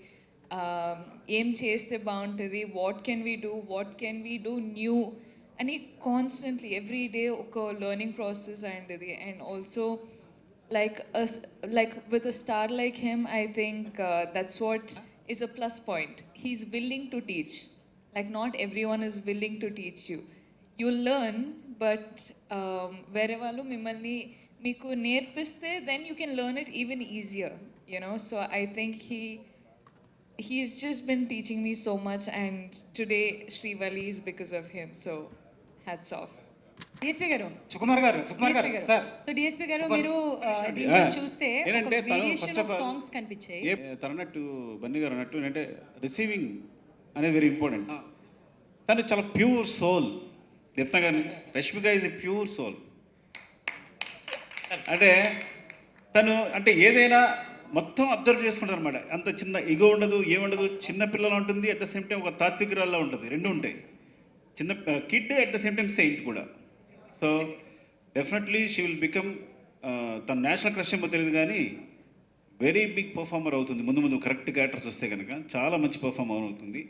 ఏం చేస్తే బాగుంటుంది, what can we do new అని కాన్స్టెంట్లీ ఎవ్రీ డే ఒక లెర్నింగ్ ప్రాసెస్ అయింది. And also like with a star like him, I think that's what is a plus point. He's willing to teach. Like not everyone is willing to teach you. You learn, but where వాళ్ళు మిమ్మల్ని మీకు నేర్పిస్తే then you can learn it even easier, you know. So I think he's just been teaching me so much, and today Srivalli is because of him. So hats off.
DSP గారు,
సుకుమార్ గారు సార్.
సో డిఎస్పీ గారు మీరు దీంట్లో చూస్తే
ఏంటంటే తను
variation
first
of
of all
songs కనిపించాయి.
తను అన్నట్టు బన్నీ గారు అన్నట్టు ఏంటంటే రిసీవింగ్ అనేది వెరీ ఇంపార్టెంట్. తను చాలా ప్యూర్ సోల్. చెప్తాను కానీ Rashmika is a pure soul. అంటే తను అంటే ఏదైనా మొత్తం అబ్జర్వ్ చేసుకుంటారు అనమాట. అంత చిన్న ఇగో ఉండదు, ఏముండదు, చిన్న పిల్లలు ఉంటుంది, అట్ ద సేమ్ టైం ఒక తాత్వికురాల్లో ఉంటుంది, రెండు ఉంటాయి. చిన్న kid at the same time saint కూడా. So definitely she will become తన నేషనల్ క్రష్ ఏమో తెలియదు కానీ వెరీ బిగ్ పర్ఫార్మర్ అవుతుంది ముందు ముందు. కరెక్ట్ క్యారెక్టర్స్ వస్తే కనుక చాలా మంచి పర్ఫార్మర్ అవుతుంది.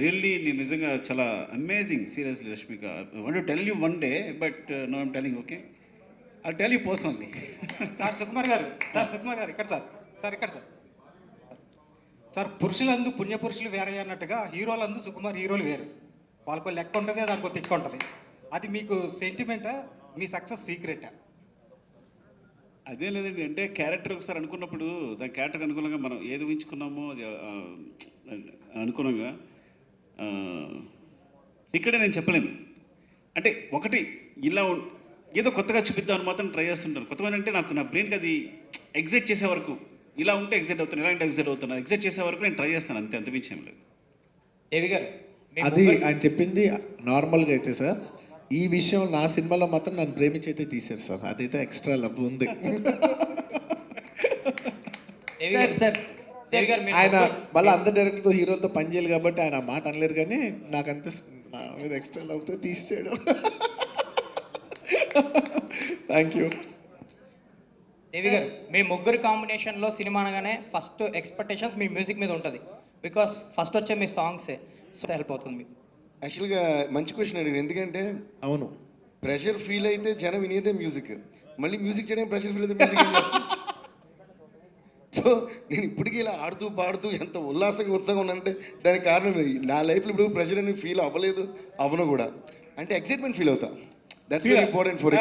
రియల్లీ నేను నిజంగా చాలా amazing, seriously Rashmika. I want to tell you one day, but no I'm telling, okay, I tell you personally.
Sukumar గారు ఇక్కడ సార్ పురుషులందు పుణ్యపురుషులు వేరే అన్నట్టుగా హీరోలందు సుకుమార్ హీరోలు వేరు. వాళ్ళకు లెక్క ఉంటుంది, దానికి తిక్క ఉంటుంది. అది మీకు సెంటిమెంటా, మీ సక్సెస్ సీక్రెటా?
అదే లేదండి, అంటే క్యారెక్టర్ ఒకసారి అనుకున్నప్పుడు దాని క్యారెక్టర్కి అనుకూలంగా మనం ఏది ఊహించుకున్నామో అది అనుకూలంగా ఇక్కడే నేను చెప్పలేను. అంటే ఒకటి ఇలా ఏదో కొత్తగా చూపిద్దామని మాత్రం ట్రై చేస్తుంటాను. కొత్తగా అంటే నాకు నా బ్రెయిన్కి అది ఎగ్జైట్ చేసే వరకు, ఇలా ఉంటే ఎగ్జైట్ అవుతాను, ఇలా ఉంటే ఎగ్జైట్ అవుతాను, ఎగ్జైట్ చేసే వరకు నేను ట్రై చేస్తాను, అంతే, అంతమించి ఏం లేదు.
దేవి గారు,
అది ఆయన చెప్పింది నార్మల్గా అయితే సార్, ఈ విషయం నా సినిమాలో మాత్రం నన్ను ప్రేమించి అయితే తీశారు సార్. అదైతే ఎక్స్ట్రా లవ్ ఉంది. ఆయన మళ్ళీ అందరు డైరెక్టర్తో హీరోలతో పని చేయాలి కాబట్టి ఆయన మాట అనలేరు, కానీ నాకు అనిపిస్తుంది నా మీద ఎక్స్ట్రా లవ్తో తీసాడు. Thank you.
దేవి గారు, మీ ముగ్గురు కాంబినేషన్లో సినిమా అనగానే ఫస్ట్ ఎక్స్పెక్టేషన్స్ మీ మ్యూజిక్ మీద ఉంటుంది. బికాస్ ఫస్ట్ వచ్చే మీ సాంగ్సే, సో హెల్ప్ అవుతుంది మీకు.
యాక్చువల్గా మంచి క్వశ్చన్ అడిగారు. ఎందుకంటే అవును, ప్రెషర్ ఫీల్ అయితే జనం వినేదే మ్యూజిక్, మళ్ళీ మ్యూజిక్ చేయడానికి ప్రెషర్ ఫీల్ అయితే మ్యూజిక్ ఏం చేస్తాం. సో నేను ఇప్పటికీ ఇలా ఆడుతూ పాడుతూ ఎంత ఉల్లాసంగా ఉత్సాహంగా ఉన్నానంటే దానికి కారణం ఇది. నా లైఫ్లో ఇప్పుడు ప్రెషర్ అని ఫీల్ అవ్వలేదు, అవ్వను కూడా. అంటే ఎక్సైట్మెంట్ ఫీల్ అవుతా. దట్స్ వెరీ ఇంపార్టెంట్ ఫర్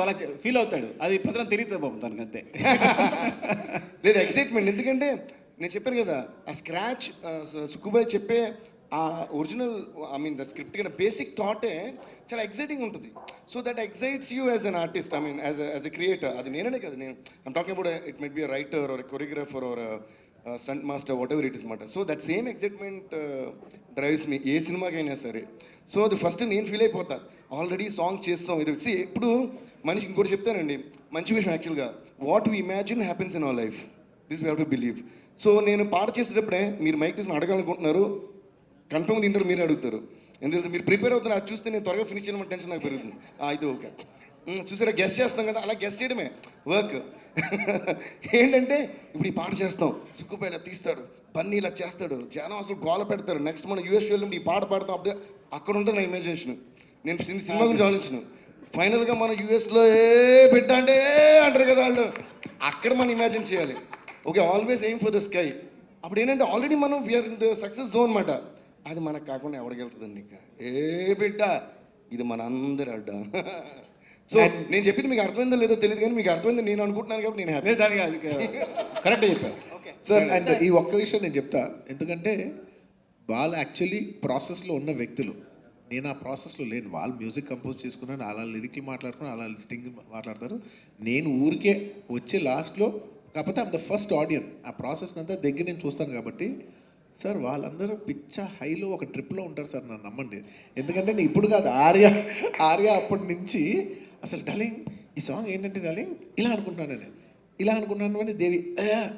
అలా ఫీల్ అవుతాడు, అది ప్రజలు తెలియదు బాబు తనకు, అంతే.
లేదు ఎక్సైట్మెంట్, ఎందుకంటే నేను చెప్పాను కదా ఆ స్క్రాచ్ సుక్కుబాయ్ చెప్పే ఆ original I mean the script కన్నా బేసిక్ థాటే చాలా ఎక్సైటింగ్ ఉంటుంది. So that excites you as an artist, I mean as a creator. అది నేనే కదా, నేను I'm talking about it might be a writer or choreographer or stunt master, whatever it is మాట. So that same excitement drives me ఏ సినిమాకైనా సరే. సో అది ఫస్ట్ నేను ఫీల్ అయిపోతా, ఆల్రెడీ సాంగ్ చేస్తాం ఇది. ఇప్పుడు మనిషి ఇంకోటి చెప్తానండి, మంచి విషయం యాక్చువల్గా, what we imagine happens in our life, this we have to believe. So నేను పాట చేసేటప్పుడే మీరు మైక్ తీసుకుని అడగాలనుకుంటున్నారు, కన్ఫర్మ్ దీంతో మీరు అడుగుతారు, ఎందుకంటే మీరు ప్రిపేర్ అవుతున్నారు. అది చూస్తే నేను త్వరగా ఫినిష్ చేయడం టెన్షన్ నాకు పెరుగుతుంది. ఇది ఓకే, చూసారా గెస్ట్ చేస్తాం కదా, అలా గెస్ట్ చేయడమే వర్క్. ఏంటంటే ఇప్పుడు ఈ పాట చేస్తాం, సుక్కుపై ఇలా తీస్తాడు, పన్నీ ఇలా చేస్తాడు, జనం అసలు గోల పెడతారు. నెక్స్ట్ మనం యూఎస్ వెళ్ళినప్పుడు ఈ పాట పాడతాం, అప్పుడే అక్కడ ఉంటుంది నా ఇమాజినేషన్. నేను సినిమా గురించి ఆలోచించను. ఫైనల్గా మనం యూఎస్లో పెట్టా అంటే అంటారు కదా వాళ్ళు, అక్కడ మనం ఇమాజిన్ చేయాలి. Okay, always aim for the sky. అప్పుడు ఏంటంటే ఆల్రెడీ మనం we're in the success zone అనమాట. అది మనకు కాకుండా ఎవరికి వెళ్తుందండి, ఇంకా బిడ్డ ఇది మన అందరి అడ్డ. సో నేను చెప్పింది మీకు అర్థమైందో లేదో తెలియదు, కానీ మీకు అర్థమైంది నేను అనుకుంటున్నాను కాబట్టి నేను హ్యాపీ. దానికి కరెక్ట్గా చెప్పాను
సార్. అండ్ ఈ ఒక్క విషయం నేను చెప్తా, ఎందుకంటే వాళ్ళు యాక్చువల్లీ ప్రాసెస్లో ఉన్న వ్యక్తులు, నేను ఆ ప్రాసెస్లో లేను. వాళ్ళు మ్యూజిక్ కంపోజ్ చేసుకున్నాను, అలా లిరిక్లు మాట్లాడుకున్నాను, అలా స్టింగ్ మాట్లాడతారు. నేను ఊరికే వచ్చే లాస్ట్లో, కాకపోతే ఐమ్ ద ఫస్ట్ ఆడియన్, ఆ ప్రాసెస్ అంతా దగ్గర నేను చూస్తాను కాబట్టి. సార్ వాళ్ళందరూ పిచ్చ హైలో ఒక ట్రిప్లో ఉంటారు సార్, నన్ను నమ్మండి. ఎందుకంటే నేను ఇప్పుడు కాదు, ఆర్య అప్పటి నుంచి అసలు డార్లింగ్ ఈ సాంగ్ ఏంటంటే డార్లింగ్ ఇలా అనుకుంటున్నాను, నేను ఇలా అనుకుంటున్నాను అని దేవి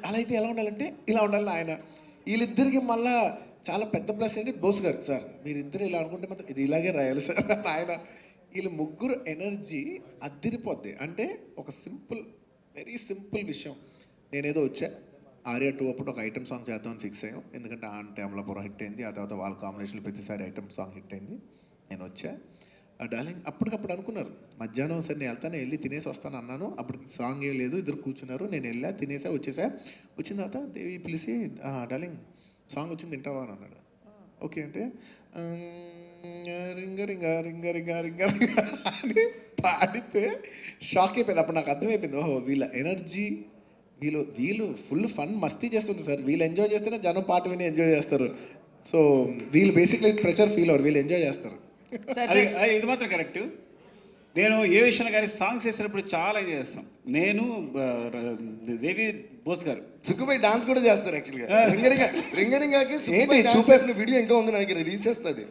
అలా అయితే ఎలా ఉండాలంటే ఇలా ఉండాలని ఆయన. వీళ్ళిద్దరికి మళ్ళా చాలా పెద్ద ప్లస్ ఏంటి బోస్ గారు, సార్ మీరిద్దరు ఇలా అనుకుంటే మాత్రం ఇది ఇలాగే రాయాలి సార్ ఆయన. వీళ్ళు ముగ్గురు ఎనర్జీ అద్దిరిపోద్ది. అంటే ఒక సింపుల్, వెరీ సింపుల్ విషయం, నేనేదో వచ్చా ఆర్యా 2 అప్పుడు ఒక ఐటమ్ సాంగ్ చేద్దామని ఫిక్స్ అయ్యాం. ఎందుకంటే ఆ అంటే అమలాపురం హిట్ అయింది. ఆ తర్వాత వాళ్ళ కాంబినేషన్లో ప్రతిసారి ఐటమ్ సాంగ్ హిట్ అయింది. నేను వచ్చా. డార్లింగ్ అప్పటికప్పుడు అనుకున్నారు మధ్యాహ్నం సరే నేను వెళ్తాను, వెళ్ళి తినేసి వస్తాను అన్నాను. అప్పుడు సాంగ్ ఏం లేదు, ఇద్దరు కూర్చున్నారు. నేను వెళ్ళా, తినేసా, వచ్చేసా. వచ్చిన తర్వాత దేవి పిలిచి డార్లింగ్ సాంగ్ వచ్చింది తింటావా అని అన్నాడు. ఓకే అంటే రింగ రింగ రింగ రింగ రింగ రింగ అని పాడితే షాక్ అయిపోయింది. అప్పుడు నాకు అర్థమైపోయింది, ఓహో వీళ్ళ ఎనర్జీ, వీళ్ళు ఫుల్ ఫన్ మస్తీ చేస్తుంటారు సార్. వీళ్ళు ఎంజాయ్ చేస్తేనే జనం పాట విని ఎంజాయ్ చేస్తారు. సో వీళ్ళు బేసిక్లీ ప్రెషర్ ఫీల్ అవ్వరు, వీళ్ళు ఎంజాయ్ చేస్తారు.
ఇది మాత్రం కరెక్ట్. నేను ఏ విషయంలో కానీ సాంగ్స్ చేసినప్పుడు చాలా ఎంజాయ్ చేస్తాం. నేను దేవి బోస్ గారు
సుక్కుబాయ్ డాన్స్ కూడా చేస్తారు యాక్చువల్గా. రింగరింగాకి చూపేసిన వీడియో ఇంకా ఉంది నా దగ్గర, రిలీజ్ చేస్తుంది.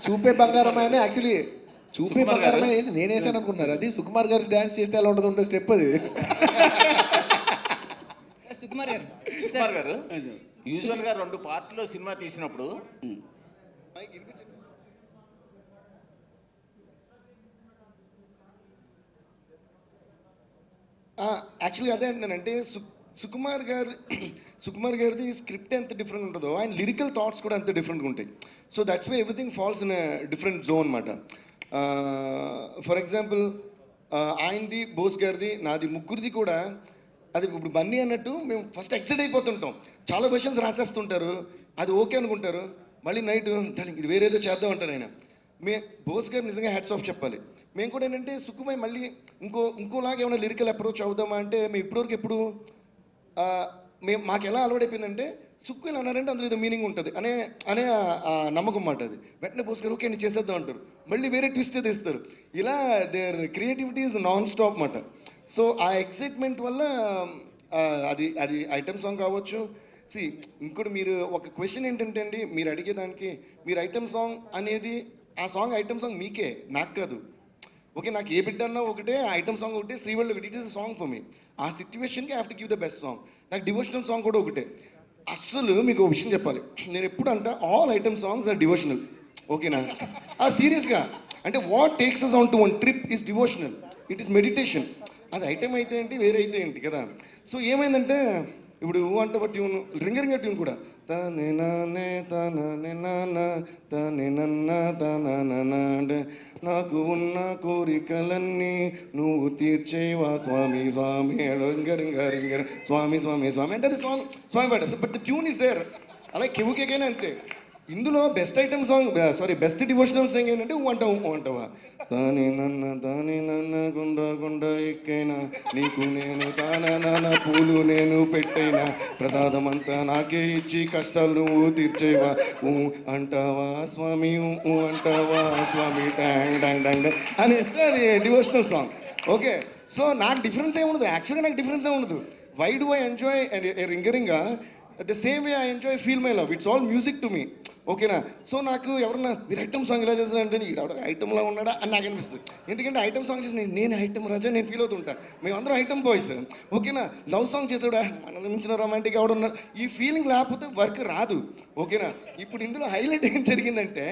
చూపే బంగారం ఆయన యాక్చువల్లీ చూపే బంగారం నేను వేసాను అనుకున్నారు. అది సుకుమార్ గారు డాన్స్ చేస్తే ఎలా ఉంటుంది ఉండే స్టెప్ అది.
సుకుమార్
గారు యూజువల్గా 2 పార్ట్లో సినిమా తీసినప్పుడు
యాక్చువల్లీ అదే అంటానంటే సుకుమార్ గారిది స్క్రిప్ట్ ఎంత డిఫరెంట్ ఉంటుందో ఆయన లిరికల్ థాట్స్ కూడా అంత డిఫరెంట్గా ఉంటాయి. So that's why everything falls in different zone అనమాట. ఫర్ ఎగ్జాంపుల్ ఆయనది, బోస్ గారిది, నాది, ముగ్గురిది కూడా అది ఇప్పుడు బన్నీ అన్నట్టు మేము ఫస్ట్ ఎక్సైట్ అయిపోతుంటాం. చాలా క్వశ్చన్స్ రాసేస్తుంటారు, అది ఓకే అనుకుంటారు. మళ్ళీ నైట్ దానికి ఇది వేరేదో చేద్దాం అంటారు ఆయన. బోస్ గారు నిజంగా హ్యాట్స్ ఆఫ్ చెప్పాలి. మేము కూడా ఏంటంటే సుక్కుమై మళ్ళీ ఇంకోలాగా ఏమైనా లిరికల్ అప్రోచ్ అవుదామా అంటే మేము ఇప్పటివరకు మాకు ఎలా అలవాడైపోయిందంటే సుక్కు ఇలా అన్నారంటే అందులో ఏదో మీనింగ్ ఉంటుంది అనే నమ్మకం మాట. అది వెంటనే బోస్ గారు ఓకే అండి చేసేద్దాం అంటారు, మళ్ళీ వేరే ట్విస్ట్ తీస్తారు. ఇలా their creativity is non stop మాట. సో ఆ ఎక్సైట్మెంట్ వల్ల అది ఐటమ్ సాంగ్ కావచ్చు. ఇంకోటి మీరు ఒక క్వశ్చన్ ఏంటంటే అండి, మీరు అడిగేదానికి మీరు ఐటమ్ సాంగ్ అనేది ఆ సాంగ్ ఐటమ్ సాంగ్ మీకే, నాకు కాదు. ఓకే, నాకు ఏ బిడ్డ అన్నా ఒకటే, ఐటమ్ సాంగ్ ఒకటే, శ్రీవల్లి ఒకటి. It is a song for me. ఆ సిచ్యువేషన్కి I have to give the best song. నాకు డివోషనల్ సాంగ్ కూడా ఒకటే. అస్సలు మీకు ఒక విషయం చెప్పాలి, నేను ఎప్పుడు అంట all item songs are devotional. ఓకేనా? సీరియస్గా అంటే what takes us on to one trip is devotional, it is meditation. అది ఐటమ్ అయితే ఏంటి, వేరే అయితే ఏంటి కదా. సో ఏమైందంటే ఇప్పుడు అంటే ట్యూన్, రింగ ట్యూన్ కూడా తనే నానే తనే నాన్న తనే నన్న తన అంటే నాకు ఉన్న కోరికలన్నీ నువ్వు తీర్చేవా స్వామి స్వామి రింగ స్వామి స్వామి స్వామి అంటే అది స్వామి పాట. But the tune is there. అలాగే కెవుకేకైనా అంతే. ఇందులో best item song best devotional song ఏంటంటే అంటావా తానే నన్న గుండ ఎక్కైనా నీకు నేను తాన పూలు నేను పెట్టైనా ప్రసాదం అంతా నాకే ఇచ్చి కష్టాలు నువ్వు తీర్చేవా అంటావా స్వామి అంటావా స్వామి డాంగ్ డాంగ్ డాంగ్ అనేస్తే అది డివోషనల్ సాంగ్. ఓకే, సో నాకు డిఫరెన్స్ ఏముండదు, యాక్చువల్గా నాకు డిఫరెన్స్ ఏముండదు. వై డూ ఐ ఎంజాయ్ రింగరింగా the same way I enjoy feel my love. It's all music to me. ఓకేనా? సో నాకు ఎవరన్నా మీరు ఐటమ్ సాంగ్ ఇలా చేస్తారంటే ఐటమ్లా ఉన్నాడా అని నాకు అనిపిస్తుంది. ఎందుకంటే ఐటమ్ సాంగ్ చేసి నేను ఐటమ్ రాజా నేను ఫీల్ అవుతుంటా. మేమందరం ఐటమ్ బాయ్స్. ఓకేనా? లవ్ సాంగ్ చేసాడా మనల్ని మించిన రొమాంటిక్ ఎవడున్నారు, ఈ ఫీలింగ్ లేకపోతే వర్క్ రాదు. ఓకేనా? ఇప్పుడు ఇందులో హైలైట్ ఏం జరిగిందంటే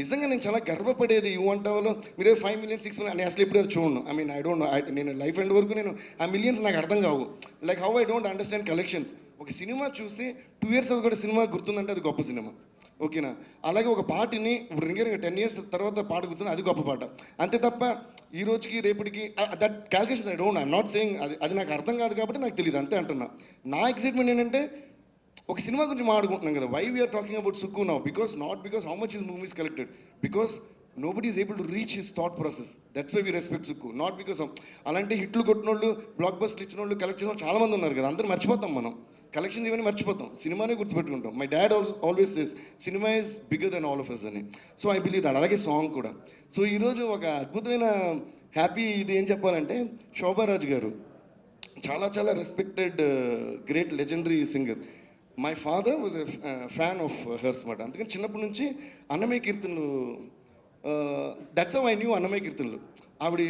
నిజంగా నేను చాలా గర్వపడేది అంటావాలో మీరు 5 million 6 million అని అసలు ఎప్పుడు చూడను. I mean I don't know, నేను లైఫ్ ఎండ్ వరకు నేను ఆ మిలియన్స్ నాకు అర్థం కావు. Like how I don't understand collections. ఒక సినిమా చూసి 2 years అది కూడా సినిమా గుర్తుందంటే అది గొప్ప సినిమా. ఓకేనా? అలాగే ఒక పాటని ఇప్పుడు రింగర్ 10 years తర్వాత పాట గుర్తుంది, అది గొప్ప పాట. అంతే తప్ప ఈ రోజుకి రేపటికి that calculation I don't, I'm not saying అది నాకు అర్థం కాదు కాబట్టి నాకు తెలియదు, అంతే అంటున్నా. నా ఎక్సైట్మెంట్ ఏంటంటే ఒక సినిమా గురించి మాట్లాడుకుంటున్నాం కదా. Why we're talking about Sukku now? Because not because how much his movies collected, because nobody is able to reach his thought process. That's why we respect Sukku. Not because అలాంటి హిట్లు కొట్టిన వాళ్ళు, బ్లాక్ బస్టర్లు ఇచ్చిన వాళ్ళు, కలెక్ట్ చేసిన వాళ్ళు చాలా మంది ఉన్నారు కదా. అందరూ మర్చిపోతాం మనం, కలెక్షన్స్ ఇవన్నీ మర్చిపోతాం, సినిమానే గుర్తుపెట్టుకుంటాం. My dad always says cinema is bigger than all of us అని. So I believe that. అలాగే సాంగ్ కూడా. సో ఈరోజు ఒక అద్భుతమైన హ్యాపీ ఇది ఏం చెప్పాలంటే, శోభారాజ్ గారు చాలా చాలా respected great legendary singer. My father was a fan of hurts మాట. అందుకని చిన్నప్పటి నుంచి అన్నమయ్య కీర్తనలు, that's how I knew Annamayya కీర్తనలు. ఆవిడ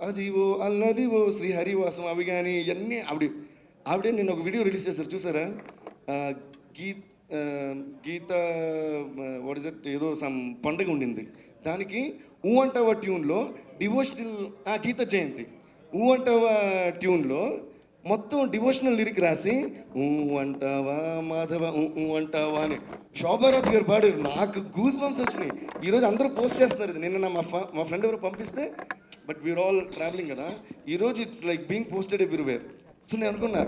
అదివో అల్లదివో శ్రీహరివాసం అవి కానీ ఇవన్నీ ఆవిడే నేను ఒక వీడియో రిలీజ్ చేశారు చూసారా, గీత వాట్ ఇస్ ఇట్ ఏదో సమ్ పండుగ ఉండింది, దానికి అంటావా ట్యూన్లో డివోషనల్ గీత జయంతి అంటావా ట్యూన్లో మొత్తం డివోషనల్ లిరిక్ రాసి ఊ అంటావా మాధవ ఊ అంటావా అని శోభారాజు గారు పాడారు. నాకు గూస్ బంప్స్ వచ్చినాయి. ఈరోజు అందరూ పోస్ట్ చేస్తున్నారు ఇది. నిన్న మా ఫ్రెండ్ ఎవరు పంపిస్తే, బట్ వీఆర్ ఆల్ ట్రావెలింగ్ కదా, ఈరోజు it's like being posted everywhere. So నేను అనుకున్నా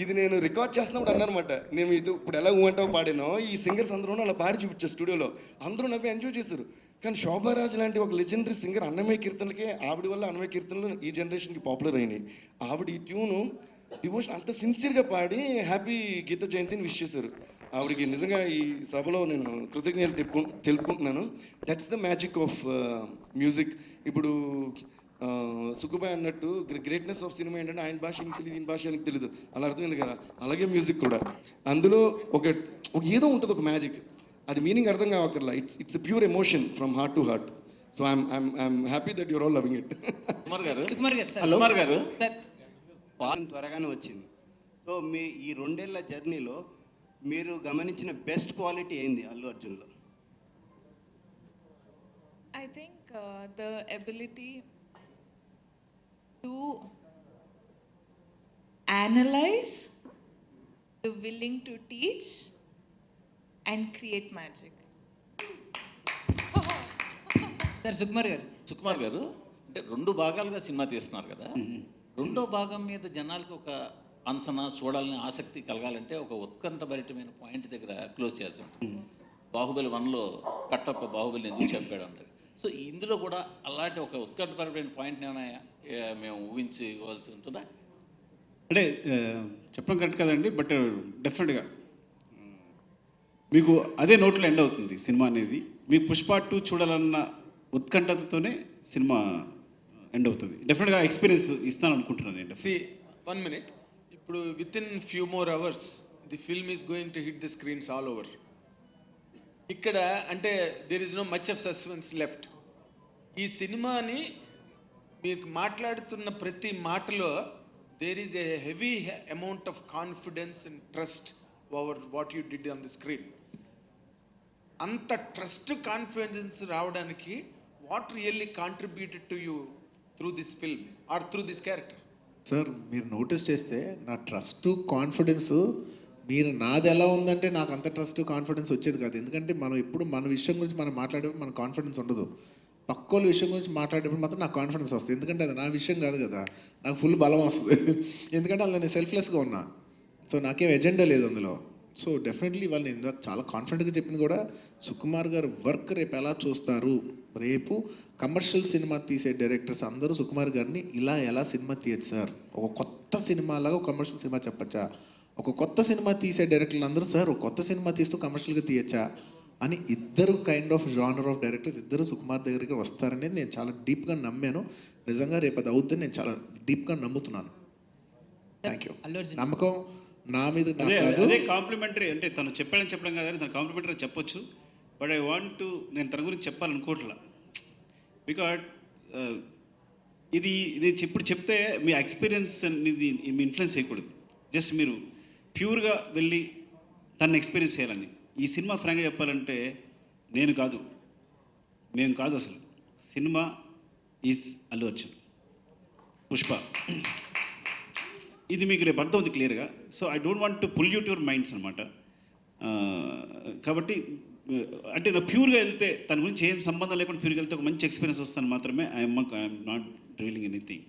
ఇది నేను రికార్డ్ చేస్తున్నప్పుడు అన్నారనమాట, నేను ఇది ఇప్పుడు ఎలా ఊ అంటావో పాడానో ఈ సింగర్స్ అందరూ అలా పాడి చూపించారు స్టూడియోలో, అందరూ నవ్వి ఎంజాయ్ చేశారు. కానీ శోభారాజు లాంటి ఒక లెజెండరీ సింగర్ అన్నమయ్య కీర్తనలకే, ఆవిడ వల్ల అన్నమయ్య కీర్తనలు ఈ జనరేషన్కి పాపులర్ అయినాయి. ఆవిడ ఈ ట్యూను డివోషన్ అంత సిన్సియర్గా పాడి హ్యాపీ గీత జయంతిని విష్ చేశారు. ఆవిడకి నిజంగా ఈ సభలో నేను కృతజ్ఞతలు తెలుపుకుంటున్నాను. That's the magic of music. ఇప్పుడు సుకుబాయ్ అన్నట్టు గ్రేట్నెస్ ఆఫ్ సినిమా ఏంటంటే ఆయన భాష నీకు తెలియదు, ఈయన భాష నీకు తెలియదు, అలా అర్థమైంది కదా. అలాగే మ్యూజిక్ కూడా అందులో ఒక ఏదో ఉంటుంది, ఒక మ్యాజిక్. అది మీనింగ్ అర్థం కావక్కర్లా. It's pure emotion from heart to heart. So I'm happy that your all loving it.
Kumar garu
త్వరగానే వచ్చింది. సో మీ ఈ 2 ఏళ్ల జర్నీలో మీరు గమనించిన బెస్ట్ క్వాలిటీ ఏంది Allu అర్జున్లో?
I think the ability to analyze, the willing to teach and create magic.
Sir Sukumar గారు అంటే 2 భాగాలుగా సినిమా తీస్తున్నారు కదా, రెండో భాగం మీద జనాలకి ఒక అంచనా చూడాలని ఆసక్తి కలగాలంటే ఒక ఉత్కంఠభరితమైన పాయింట్ దగ్గర క్లోజ్ చేయాల్సి ఉంటుంది. బాహుబలి 1లో కట్టప్ప బాహుబలి ఎందుకు చెప్పాడు అంటారు. సో ఇందులో కూడా అలాంటి ఒక ఉత్కంఠభరితమైన పాయింట్ ఏమైనా మేము ఊహించుకోవాల్సి ఉంటుందా?
అంటే చెప్పడం కరెక్ట్ కదండి, బట్ డెఫినెట్గా మీకు అదే నోట్లో ఎండ్ అవుతుంది సినిమా అనేది. మీకు పుష్ప 2 చూడాలన్న ఉత్కంఠతతోనే సినిమా ఎండ్ అవుతుంది. డెఫినెట్గా ఎక్స్పీరియన్స్ ఇస్తాను అనుకుంటున్నాను నేను.
సి 1 minute, ఇప్పుడు within few more hours the film is going to hit the screens all over. ఇక్కడ అంటే there is no much of suspense left. ఈ సినిమాని మీకు మాట్లాడుతున్న ప్రతి మాటలో there is a heavy amount of confidence and trust over what you did on the screen. అంత ట్రస్ట్ కాన్ఫిడెన్స్ రావడానికి what really contributed to you through this film or through this character?
Sir మీరు నోటీస్ చేస్తే నా ట్రస్ట్ కాన్ఫిడెన్స్, మీరు నాది ఎలా ఉందంటే నాకు అంత ట్రస్ట్ కాన్ఫిడెన్స్ వచ్చేది కాదు. ఎందుకంటే మనం ఎప్పుడు మన విషయం గురించి మనం మాట్లాడేప్పుడు మనకు కాన్ఫిడెన్స్ ఉండదు. పక్కోళ్ళ విషయం గురించి మాట్లాడేప్పుడు మాత్రం నాకు కాన్ఫిడెన్స్ వస్తుంది. ఎందుకంటే అది నా విషయం కాదు కదా, నాకు ఫుల్ బలం వస్తుంది. ఎందుకంటే అందులో నేను సెల్ఫ్లెస్గా ఉన్నా. సో నాకేం ఎజెండా లేదు అందులో. సో డెఫినెట్లీ వాళ్ళు నేను చాలా కాన్ఫిడెంట్గా చెప్పింది కూడా, సుకుమార్ గారు వర్క్ రేపు ఎలా చూస్తారు, రేపు కమర్షియల్ సినిమా తీసే డైరెక్టర్స్ అందరూ సుకుమార్ గారిని ఇలా ఎలా సినిమా తీయచ్చు సార్, ఒక కొత్త సినిమాలాగా ఒక కమర్షియల్ సినిమా చెప్పచ్చా, ఒక కొత్త సినిమా తీసే డైరెక్టర్లు అందరూ సార్ ఒక కొత్త సినిమా తీస్తూ కమర్షియల్గా తీయచ్చా అని ఇద్దరు kind of genre of directors ఇద్దరు సుకుమార్ దగ్గరికి వస్తారనేది నేను చాలా డీప్గా నమ్మాను. నిజంగా రేపు అది అవుతుందని నేను చాలా డీప్గా నమ్ముతున్నాను. Thank you. నమ్మకం నా మీద కాదు.
అదే కాంప్లిమెంటరీ, అంటే తను చెప్పాడని చెప్పడం కాదని తను కాంప్లిమెంటరీ చెప్పొచ్చు. బట్ ఐ వాంట్ టు, నేను తన గురించి చెప్పాలనుకోవట్లా. బికాజ్ ఇది ఇప్పుడు చెప్తే మీ ఎక్స్పీరియన్స్ అనేది మీ ఇన్ఫ్లుయెన్స్ చేయకూడదు. జస్ట్ మీరు ప్యూర్గా వెళ్ళి తను ఎక్స్పీరియన్స్ చేయాలని. ఈ సినిమా ఫ్రాంక్గా చెప్పాలంటే మేము కాదు అసలు. సినిమా ఈజ్ అల్లు అర్జున్, పుష్ప. ఇది మీకు రేపు అర్థం అవుతుంది క్లియర్గా. So I don't want to pull you to your minds అనమాట. కాబట్టి అంటే నా ప్యూర్గా వెళ్తే తన గురించి ఏం సంబంధం లేకుండా ప్యూర్గా వెళ్తే ఒక మంచి ఎక్స్పీరియన్స్ వస్తాను మాత్రమే. I'm not drilling anything.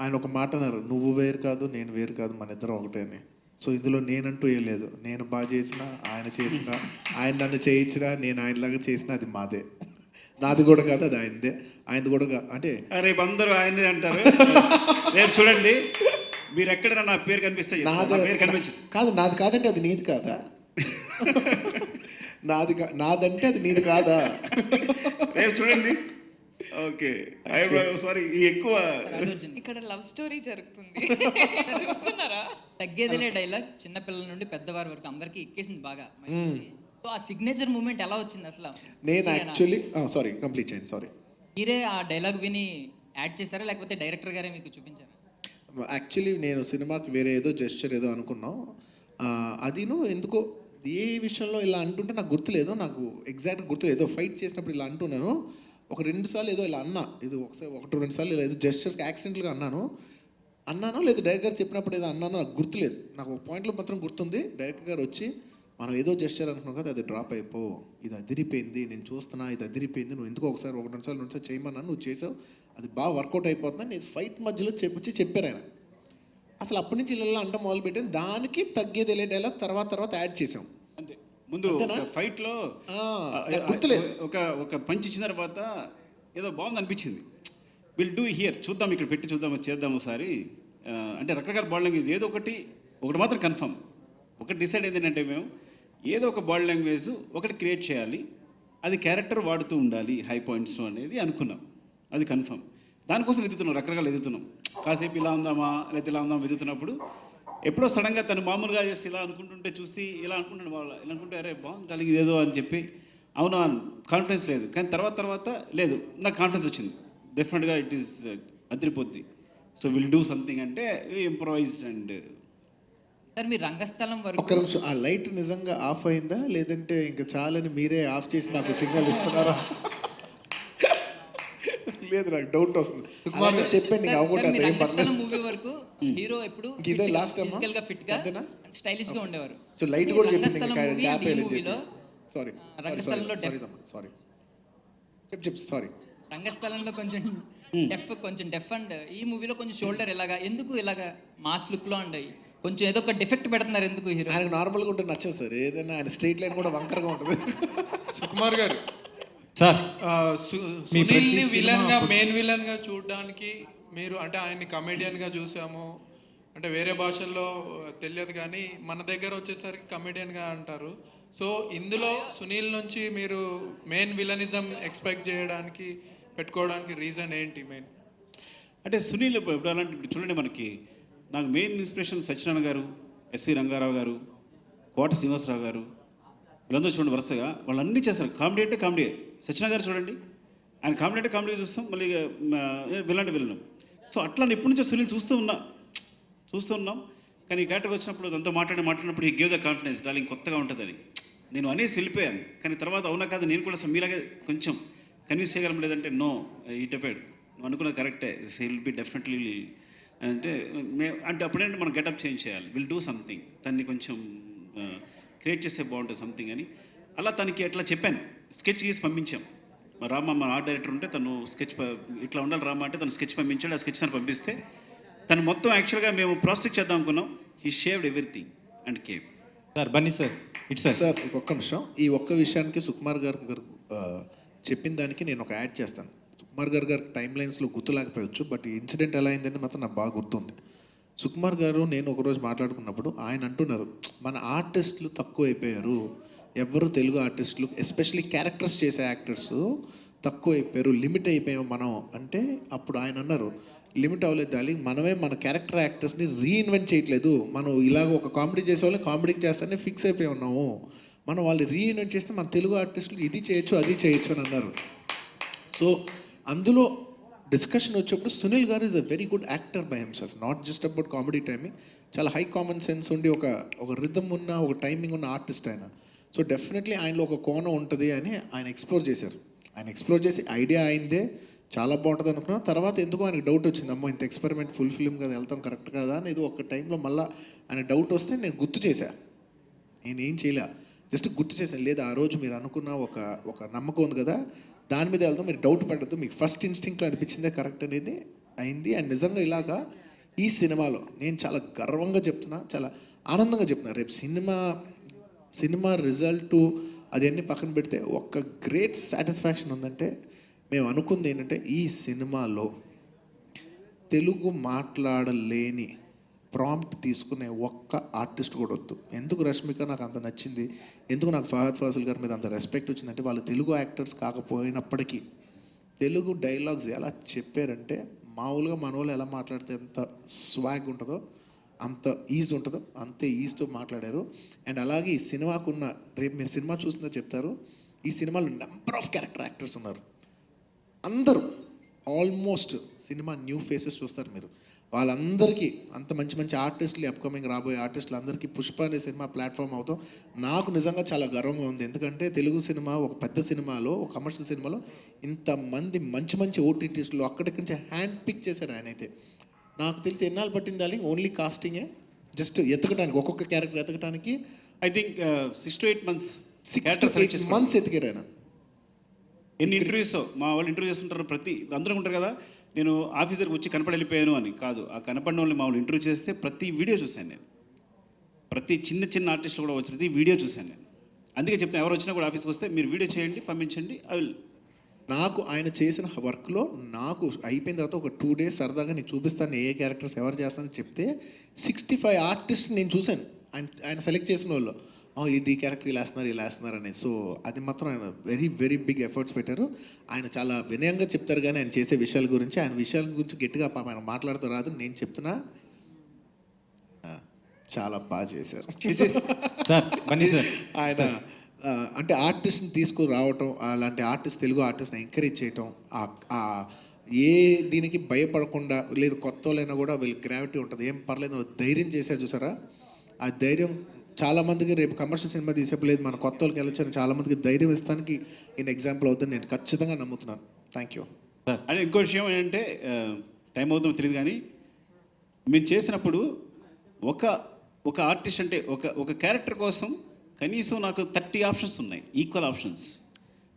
ఆయన ఒక మాట అన్నారు, నువ్వు వేరు కాదు నేను వేరు కాదు మన ఇద్దరం ఒకటే అని. సో ఇందులో నేనంటూ ఏం లేదు. నేను బాగా చేసినా, ఆయన చేసినా, ఆయన నన్ను చేయించినా, నేను ఆయనలాగా చేసినా అది మాదే. నాది కూడా కాదు, అది ఆయనదే. ఆయనది కూడా అంటే
రేపు అందరూ ఆయనదే అంటారు. రేపు చూడండి మీరు ఎక్కడైనా నా పేరు కనిపిస్తే పేరు కనిపించదు.
కాదు, నాది కాదంటే అది నీది కాదా? నాదంటే అది నీది కాదా?
రేపు చూడండి. ఓకే, సారీ ఎక్కువ
ఇక్కడ లవ్ స్టోరీ జరుగుతుంది, చూస్తున్నారా?
తగ్గేదిలే డైలాగ్ చిన్నపిల్లల నుండి పెద్దవారి వరకు అందరికీ ఎక్కేసింది బాగా. సో ఆ సిగ్నేచర్ మూమెంట్ ఎలా వచ్చింది అసలు?
నేను యాక్చువల్లీ సారీ కంప్లీట్ చేయండి. సారీ,
మీరే ఆ డైలాగ్ విని యాడ్ చేశారా లేకపోతే డైరెక్టర్ గారే మీకు చూపించారా?
యాక్చువల్లీ నేను సినిమాకి వేరే ఏదో జెస్చర్ ఏదో అనుకున్నాం. అదిను ఎందుకో ఏ విషయంలో ఇలా అంటుంటే నాకు గుర్తులేదు, నాకు ఎగ్జాక్ట్గా గుర్తులేదు. ఏదో ఫైట్ చేసినప్పుడు ఇలా అంటున్నాను. ఒక 2 సార్లు ఏదో ఇలా అన్నా, ఇది ఒకసారి 1-2 సార్లు ఇలా ఏదో జెస్చర్స్కి యాక్సిడెంట్గా అన్నాను. అన్నానో లేదు డైరెక్టర్ గారు చెప్పినప్పుడు ఏదో అన్నానో నాకు గుర్తులేదు. నాకు ఒక పాయింట్లో మాత్రం గుర్తుంది. డైరెక్టర్ గారు వచ్చి మనం ఏదో జెస్చర్ అనుకున్నాం కదా, అది డ్రాప్ అయిపో, ఇది అదిరిపోయింది, నేను చూస్తున్నా, ఇది అదిరిపోయింది, నువ్వు ఎందుకో ఒకసారి 1-2 సార్లు చేయమన్నాను, నువ్వు చేసావు, అది బాగా వర్కౌట్ అయిపోతుందని నేను ఫైట్ మధ్యలో చెప్పారు ఆయన. అసలు అప్పటి నుంచి ఇలా అంటే మొదలుపెట్టాను. దానికి తగ్గేది వెళ్ళే డైలాగ్ తర్వాత యాడ్ చేసాం.
అంతే. ముందు ఫైట్లో
గుర్తులేదు,
ఒక పంచ్ ఇచ్చిన తర్వాత ఏదో బాగుంది అనిపించింది. విల్ డూ హియర్, చూద్దాం ఇక్కడ పెట్టి చూద్దాం, చేద్దాం ఒకసారి అంటే రకరకాల బాడీ లాంగ్వేజ్ ఏదో ఒకటి మాత్రం కన్ఫర్మ్. ఒకటి డిసైడ్ అయింది ఏంటంటే మేము ఏదో ఒక బాడీ లాంగ్వేజ్ ఒకటి క్రియేట్ చేయాలి, అది క్యారెక్టర్ వాడుతూ ఉండాలి హై పాయింట్స్ అనేది అనుకున్నాం. అది కన్ఫర్మ్. దానికోసం ఎదుగుతున్నాం, రకరకాలు ఎదుగుతున్నాం. కాసేపు ఇలా ఉందామా లేకపోతే ఇలా ఉందామా ఎదుగుతున్నప్పుడు ఎప్పుడో సడన్గా తను మామూలుగా చేసి ఇలా అనుకుంటుంటే చూసి ఇలా అనుకుంటాను, వాళ్ళు ఇలా అనుకుంటే అరే బాగుంది ఇదేదో అని చెప్పి అవునా కాన్ఫిడెన్స్ లేదు. కానీ తర్వాత లేదు, నాకు కాన్ఫిడెన్స్ వచ్చింది, డెఫినెట్గా ఇట్ ఈస్ అదిరిపోద్ది. సో విల్ డూ సంథింగ్ అంటే ఇంప్రొవైజ్డ్. అండ్
సార్ మీ రంగస్థలం
ఒక్క
వరకు
నిమిషం, ఆ లైట్ నిజంగా ఆఫ్ అయిందా లేదంటే ఇంకా చాలని మీరే ఆఫ్ చేసి నాకు సిగ్నల్ ఇస్తున్నారా? లేదు, నాకు డౌట్ వస్తుంది.
సుకుమార్ గారు
చెప్పండి,
సార్, మీ
అవగొట్టే
రంగస్థలం మూవీ వరకు హీరో ఎప్పుడు
ఇదే లాస్ట్
ఫిజికల్ గా ఫిట్ గా స్టైలిష్ గా ఉండేవారు.
సో లైట్ కూడా
రంగస్థలం మూవీ
గ్యాప్
మూవీలో
సారీ
రంగస్థలంలో
సారీ
రంగస్థలంలో కొంచెం డెఫ్ అండ్ ఈ మూవీలో కొంచెం షోల్డర్ ఎందుకు ఇలాగా మాస్ లుక్ లో అండి కొంచెం ఏదో ఒక డిఫెక్ట్ పెడుతున్నారు ఎందుకు హీరో?
ఆయనకు నార్మల్గా ఉంటే నచ్చదు సార్, ఏదైనా ఆయన స్ట్రైట్ లైన్ కూడా వంకరగా ఉంటుంది.
సుకుమార్ గారు
సార్,
సునీల్ని విలన్గా మెయిన్ విలన్గా చూడడానికి మీరు అంటే ఆయన్ని కమెడియన్గా చూసాము, అంటే వేరే భాషల్లో తెలియదు కానీ మన దగ్గర వచ్చేసరికి కమెడియన్గా అంటారు. సో ఇందులో సునీల్ నుంచి మీరు మెయిన్ విలనిజం ఎక్స్పెక్ట్ చేయడానికి పెట్టుకోవడానికి రీజన్ ఏంటి మెయిన్?
అంటే సునీల్ ఇప్పుడు అలాంటి చూడండి, మనకి నాకు మెయిన్ ఇన్స్పిరేషన్ సత్యనారాయణ గారు, ఎస్వి రంగారావు గారు, కోట శ్రీనివాసరావు గారు, వీళ్ళందరూ చూడండి వరుసగా వాళ్ళు అన్నీ చేస్తారు. కామెడీ అంటే కామెడీ. సత్యనారాయణ గారు చూడండి, ఆయన కామెడీ అంటే కామెడీ చూస్తాం, మళ్ళీ విలన్ విలనం. సో అట్లా ఇప్పటి నుంచో సునీల్ చూస్తూ ఉన్నాం. కానీ ఈ క్యారెక్టర్ వచ్చినప్పుడు దాంతో మాట్లాడినప్పుడు ఈ గేవ్ ద కాన్ఫిడెన్స్ డార్లింగ్ కొత్తగా ఉంటుందని నేను అనేసి వెళ్ళిపోయాను. కానీ తర్వాత అవునా కాదు, నేను కూడా మీలాగే కొంచెం కన్విన్స్ చేయగలం, లేదంటే నో ఈ టెపెడ్ నువ్వు అనుకున్నది కరెక్టే, విల్ బి డెఫినెట్లీ అంటే అప్పుడేంటే మనం గెటప్ చేంజ్ చేయాలి, విల్ డూ సంథింగ్, తన్ని కొంచెం క్రియేట్ చేస్తే బాగుంటుంది సంథింగ్ అని అలా తనకి అట్లా చెప్పాను. స్కెచ్ గీసి పంపించాం. రామ మన ఆర్ట్ డైరెక్టర్ ఉంటే తను స్కెచ్ ఇట్లా ఉండాలి రామ అంటే తను స్కెచ్ పంపించాడు. ఆ స్కెచ్ తను పంపిస్తే తను మొత్తం యాక్చువల్గా మేము ప్రాసెస్ చేద్దాం అనుకున్నాం. He shaved everything and cave.
Sir Bunny sir it's
sir ఒక్క నిమిషం, ఈ ఒక్క విషయానికి సుకుమార్ గారు చెప్పిన దానికి నేను ఒక యాడ్ చేస్తాను. సుకుమార్ గారు టైం లైన్స్లో గుర్తులేకపోవచ్చు, బట్ ఈ ఇన్సిడెంట్ ఎలా అయిందని మాత్రం నాకు బాగా గుర్తుంది. సుకుమార్ గారు నేను ఒకరోజు మాట్లాడుకున్నప్పుడు ఆయన అంటున్నారు, మన ఆర్టిస్టులు తక్కువ అయిపోయారు, ఎవరు తెలుగు ఆర్టిస్టులు ఎస్పెషలీ క్యారెక్టర్స్ చేసే యాక్టర్స్ తక్కువ అయిపోయారు, లిమిట్ అయిపోయాం మనం అంటే. అప్పుడు ఆయన అన్నారు, లిమిట్ అవ్వలేదు దాలి, మనమే మన క్యారెక్టర్ యాక్టర్స్ని రీఇన్వెంట్ చేయట్లేదు, మనం ఇలాగ ఒక కామెడీ చేసే వాళ్ళని కామెడీకి చేస్తానే ఫిక్స్ అయిపోయి ఉన్నాము, మనం వాళ్ళు రీఇన్వెంట్ చేస్తే మన తెలుగు ఆర్టిస్టులు ఇది చేయొచ్చు అది చేయొచ్చు అని అన్నారు. సో అందులో డిస్కషన్ వచ్చేప్పుడు సునీల్ గారు is a very good actor by himself, not just about comedy timing, చాలా హై కామన్ సెన్స్ ఉండి ఒక రిథమ్ ఉన్న ఒక టైమింగ్ ఉన్న ఆర్టిస్ట్ ఆయన. సో డెఫినెట్లీ ఆయనలో ఒక కోణం ఉంటుంది అని ఆయన ఎక్స్ప్లోర్ చేశారు. ఆయన ఎక్స్ప్లోర్ చేసి ఐడియా అయిందే చాలా బాగుంటుంది అనుకున్నాం. తర్వాత ఎందుకో ఆయనకు డౌట్ వచ్చింది, అమ్మో ఇంత ఎక్స్పెరిమెంట్ ఫుల్ ఫిల్మ్ కదా వెళ్తాం కరెక్ట్ కదా అని. ఇది ఒక టైంలో మళ్ళీ ఆయన డౌట్ వస్తే నేను గుర్తు చేశాను, నేనేం చేయలే, జస్ట్ గుర్తు చేశాను, లేదు ఆ రోజు మీరు అనుకున్న ఒక నమ్మకం ఉంది కదా దాని మీద వెళ్తాం, మీరు డౌట్ పడద్దు, మీకు ఫస్ట్ ఇన్స్టింక్ట్లో అనిపించిందే కరెక్ట్ అనేది అయింది. అండ్ నిజంగా ఇలాగా ఈ సినిమాలో నేను చాలా గర్వంగా చెప్తున్నా, చాలా ఆనందంగా చెప్తున్నా. రేపు సినిమా రిజల్టు అదన్నీ పక్కన పెడితే ఒక్క గ్రేట్ సాటిస్ఫాక్షన్ ఉందంటే, మేము అనుకుంది ఏంటంటే ఈ సినిమాలో తెలుగు మాట్లాడలేని ప్రాంప్ట్ తీసుకునే ఒక్క ఆర్టిస్ట్ కూడా వద్దు. ఎందుకు రష్మిక నాకు అంత నచ్చింది, ఎందుకు నాకు ఫహద్ ఫాసిల్ గారి మీద అంత రెస్పెక్ట్ వచ్చిందంటే, వాళ్ళు తెలుగు యాక్టర్స్ కాకపోయినప్పటికీ తెలుగు డైలాగ్స్ ఎలా చెప్పారంటే, మామూలుగా మన వాళ్ళు ఎలా మాట్లాడితే ఎంత స్వాగ్ ఉంటుందో అంత ఈజ్ ఉంటుందో అంతే ఈజ్తో మాట్లాడారు. అండ్ అలాగే ఈ సినిమాకున్న, రేపు మీరు సినిమా చూస్తుందో చెప్తారు, ఈ సినిమాలో నెంబర్ ఆఫ్ క్యారెక్టర్ యాక్టర్స్ ఉన్నారు. అందరూ ఆల్మోస్ట్ సినిమా న్యూ ఫేసెస్ చూస్తారు మీరు. వాళ్ళందరికీ అంత మంచి మంచి ఆర్టిస్టులు, అప్కమింగ్ రాబోయే ఆర్టిస్టులు అందరికీ పుష్ప అనే సినిమా ప్లాట్ఫామ్ అవుతాం. నాకు నిజంగా చాలా గర్వంగా ఉంది, ఎందుకంటే తెలుగు సినిమా ఒక పెద్ద సినిమాలో, ఒక కమర్షియల్ సినిమాలో ఇంతమంది మంచి మంచి ఓటీటీస్లో అక్కడికి నుంచి హ్యాండ్ పిక్ చేశారు ఆయన. అయితే నాకు తెలిసి ఎన్నాళ్ళు పట్టింది డార్లింగ్? ఓన్లీ కాస్టింగే, జస్ట్ ఎతకడానికి, ఒక్కొక్క క్యారెక్టర్ ఎతకడానికి
I think 6 to 8 months
6 to 8 months ఎతికారు ఆయన.
ఎన్ని ఇంటర్వ్యూస్ మా వాళ్ళు ఇంటర్వ్యూ చేస్తుంటారు, ప్రతి అందరూ ఉంటారు కదా, నేను ఆఫీసర్కి వచ్చి కనపడి వెళ్ళిపోయాను అని కాదు, ఆ కనపడిన వాళ్ళని మా వాళ్ళు ఇంటర్వ్యూ చేస్తే ప్రతి వీడియో చూశాను నేను, ప్రతి చిన్న చిన్న ఆర్టిస్టులు కూడా వచ్చినది వీడియో చూశాను నేను. అందుకే చెప్తాను, ఎవరు వచ్చినా కూడా ఆఫీస్కి వస్తే మీరు వీడియో చేయండి, పంపించండి, ఐ విల్.
నాకు ఆయన చేసిన వర్క్లో నాకు అయిపోయిన తర్వాత ఒక 2 days సరదాగా నేను చూపిస్తాను ఏ క్యారెక్టర్స్ ఎవరు చేస్తానని చెప్తే 65 ఆర్టిస్ట్ నేను చూశాను ఆయన సెలెక్ట్ చేసిన వాళ్ళు. ఇది క్యారెక్టర్ ఇలా వేస్తున్నారు అనేది. సో అది మాత్రం ఆయన వెరీ వెరీ బిగ్ ఎఫర్ట్స్ పెట్టారు. ఆయన చాలా వినయంగా చెప్తారు కానీ ఆయన చేసే విషయాల గురించి, ఆయన విషయాల గురించి గట్టిగా ఆయన మాట్లాడుతూ రాదు. నేను చెప్తున్నా చాలా బాగా చేశారు
సార్. బన్నీ సార్,
ఆయన అంటే ఆర్టిస్ట్ని తీసుకురావటం, అలాంటి ఆర్టిస్ట్, తెలుగు ఆర్టిస్ట్ని ఎంకరేజ్ చేయటం, ఏ దీనికి భయపడకుండా, లేదు కొత్త వాళ్ళైనా కూడా వీళ్ళకి గ్రావిటీ ఉంటుంది, ఏం పర్లేదు ధైర్యం చేశారు చూసారా. ఆ ధైర్యం చాలామందికి రేపు కమర్షియల్ సినిమా తీసేపలేదు మన కొత్త వాళ్ళకి వెళ్ళొచ్చని చాలామందికి ధైర్యం ఇస్తానికి ఈయన ఎగ్జాంపుల్ అవుతుంది నేను ఖచ్చితంగా నమ్ముతున్నాను. Thank you.
అని ఇంకో విషయం ఏంటంటే, టైం అవుతుందో తెలియదు కానీ మేము చేసినప్పుడు ఒక ఆర్టిస్ట్ అంటే ఒక క్యారెక్టర్ కోసం కనీసం నాకు 30 ఆప్షన్స్ ఉన్నాయి, ఈక్వల్ ఆప్షన్స్.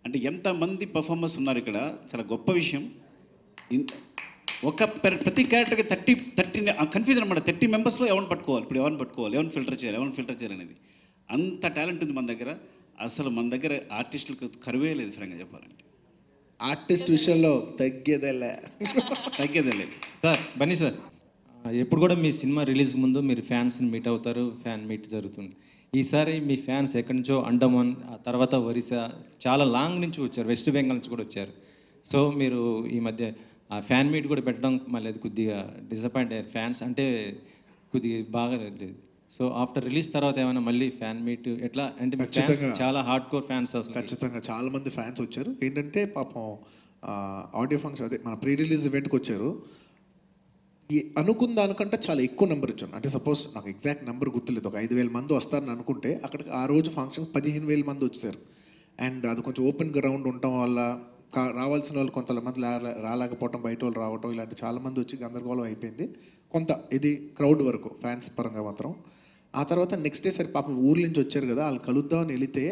అంటే ఎంతమంది పర్ఫార్మర్స్ ఉన్నారు ఇక్కడ, చాలా గొప్ప విషయం. ప్రతి క్యారెక్టర్కి 30 కన్ఫ్యూజన్ అనమాట. 30 మెంబర్స్లో ఎవరిని పట్టుకోవాలి, ఇప్పుడు ఎవరిని పట్టుకోవాలి, ఎవరిని ఫిల్టర్ చేయాలి అనేది అంత టాలెంట్ ఉంది మన దగ్గర. అసలు మన దగ్గర ఆర్టిస్టులకు కరువే లేదు ఫ్రాంక్గా చెప్పాలంటే.
ఆర్టిస్ట్ విషయంలో తగ్గేదేలే.
సార్ బన్నీ సార్, ఎప్పుడు కూడా మీ సినిమా రిలీజ్ ముందు మీరు ఫ్యాన్స్ని మీట్ అవుతారు, ఫ్యాన్ మీట్ జరుగుతుంది. ఈసారి మీ ఫ్యాన్స్ ఎక్కడి నుంచో అండమాన్, ఆ తర్వాత ఒరిస్సా, చాలా లాంగ్ నుంచి వచ్చారు, వెస్ట్ బెంగాల్ నుంచి కూడా వచ్చారు. సో మీరు ఈ మధ్య ఆ ఫ్యాన్ మీట్ కూడా పెట్టడం మళ్ళీ అది కొద్దిగా డిసప్పాయింట్ అయ్యారు ఫ్యాన్స్, అంటే కొద్దిగా బాగా లేదు. సో ఆఫ్టర్ రిలీజ్ తర్వాత ఏమైనా మళ్ళీ ఫ్యాన్ మీట్ ఎట్లా అంటే చాలా హార్డ్ కోర్ ఫ్యాన్స్ అసలు?
ఖచ్చితంగా చాలామంది ఫ్యాన్స్ వచ్చారు. ఏంటంటే పాపం ఆడియో ఫంక్షన్ అదే మన ప్రీ రిలీజ్ ఈవెంట్కి వచ్చారు. అనుకున్న దానికంటే చాలా ఎక్కువ నెంబర్ ఇచ్చాను. అంటే సపోజ్ నాకు ఎగ్జాక్ట్ నెంబర్ గుర్తులేదు, ఒక 5,000 మంది వస్తారని అనుకుంటే అక్కడికి ఆ రోజు ఫంక్షన్ 15,000 మంది వచ్చారు. అండ్ అది కొంచెం ఓపెన్ గ్రౌండ్ ఉండటం వల్ల రావాల్సిన వాళ్ళు కొంతమంది రాలేకపోవటం, బయట వాళ్ళు రావటం, ఇలాంటి చాలామంది వచ్చి గందరగోళం అయిపోయింది. కొంత ఇది క్రౌడ్ వరకు ఫ్యాన్స్ పరంగా మాత్రం. ఆ తర్వాత నెక్స్ట్ డే సరే పాపం ఊర్ల నుంచి వచ్చారు కదా, వాళ్ళు కలుద్దామని వెళితే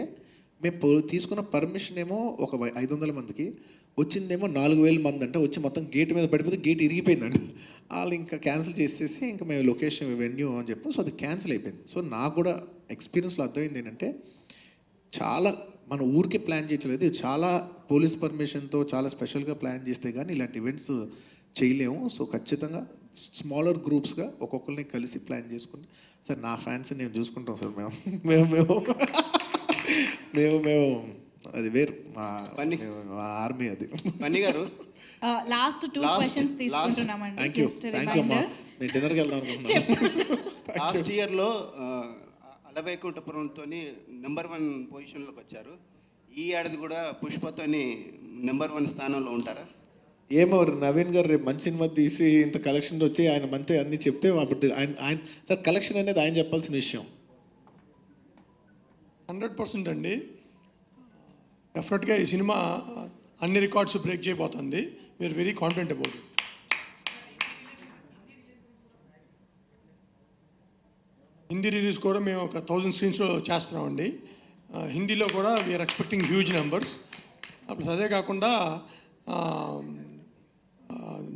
మేము తీసుకున్న పర్మిషన్ ఏమో ఒక 500 మందికి, వచ్చిందేమో 4,000 మంది. అంటే వచ్చి మొత్తం గేట్ మీద పడిపోతే గేట్ ఇరిగిపోయిందండి. వాళ్ళు ఇంకా క్యాన్సిల్ చేసేసి ఇంకా మేము లొకేషన్ వెన్యూ అని చెప్పి సో అది క్యాన్సిల్ అయిపోయింది. సో నాకు కూడా ఎక్స్పీరియన్స్లో అర్థమైంది ఏంటంటే చాలా మన ఊరికే ప్లాన్ చేయట్లేదు, చాలా పోలీస్ పర్మిషన్తో చాలా స్పెషల్గా ప్లాన్ చేస్తే కానీ ఇలాంటి ఈవెంట్స్ చేయలేము. సో ఖచ్చితంగా స్మాలర్ గ్రూప్స్గా ఒక్కొక్కరిని కలిసి ప్లాన్ చేసుకుని, సార్ నా ఫ్యాన్స్ నేను చూసుకుంటాం సార్, మేము అది వేరు మా ఆర్మీ అది.
బన్నీ గారు
లాస్ట్ 2 క్వశ్చన్స్ తీసుకుంటున్నామండి.
థ్యాంక్ యూ అమ్మా, నేను డిన్నర్కి వెళ్దాం అనుకుంటున్నాను.
లాస్ట్ ఇయర్లో అలవైకుంఠపురంతో నెంబర్ 1 పొజిషన్లోకి వచ్చారు. ఈ ఏడాది కూడా పుష్పతోని నెంబర్ 1 స్థానంలో ఉంటారా?
ఏమో నవీన్ గారు రేపు మంచి సినిమా తీసి ఇంత కలెక్షన్ వచ్చి ఆయన మంచి అన్నీ చెప్తే అప్పుడు ఆయన సార్ కలెక్షన్ అనేది ఆయన చెప్పాల్సిన విషయం.
100% అండి. డెఫినెట్గా ఈ సినిమా అన్ని రికార్డ్స్ బ్రేక్ చేయబోతుంది. We're very confident about it. Hindi release కూడా మేము ఒక 1000 స్క్రీన్స్లో చేస్తున్నామండి. హిందీలో కూడా వీఆర్ ఎక్స్పెక్టింగ్ హ్యూజ్ నెంబర్స్. అప్పుడు అదే కాకుండా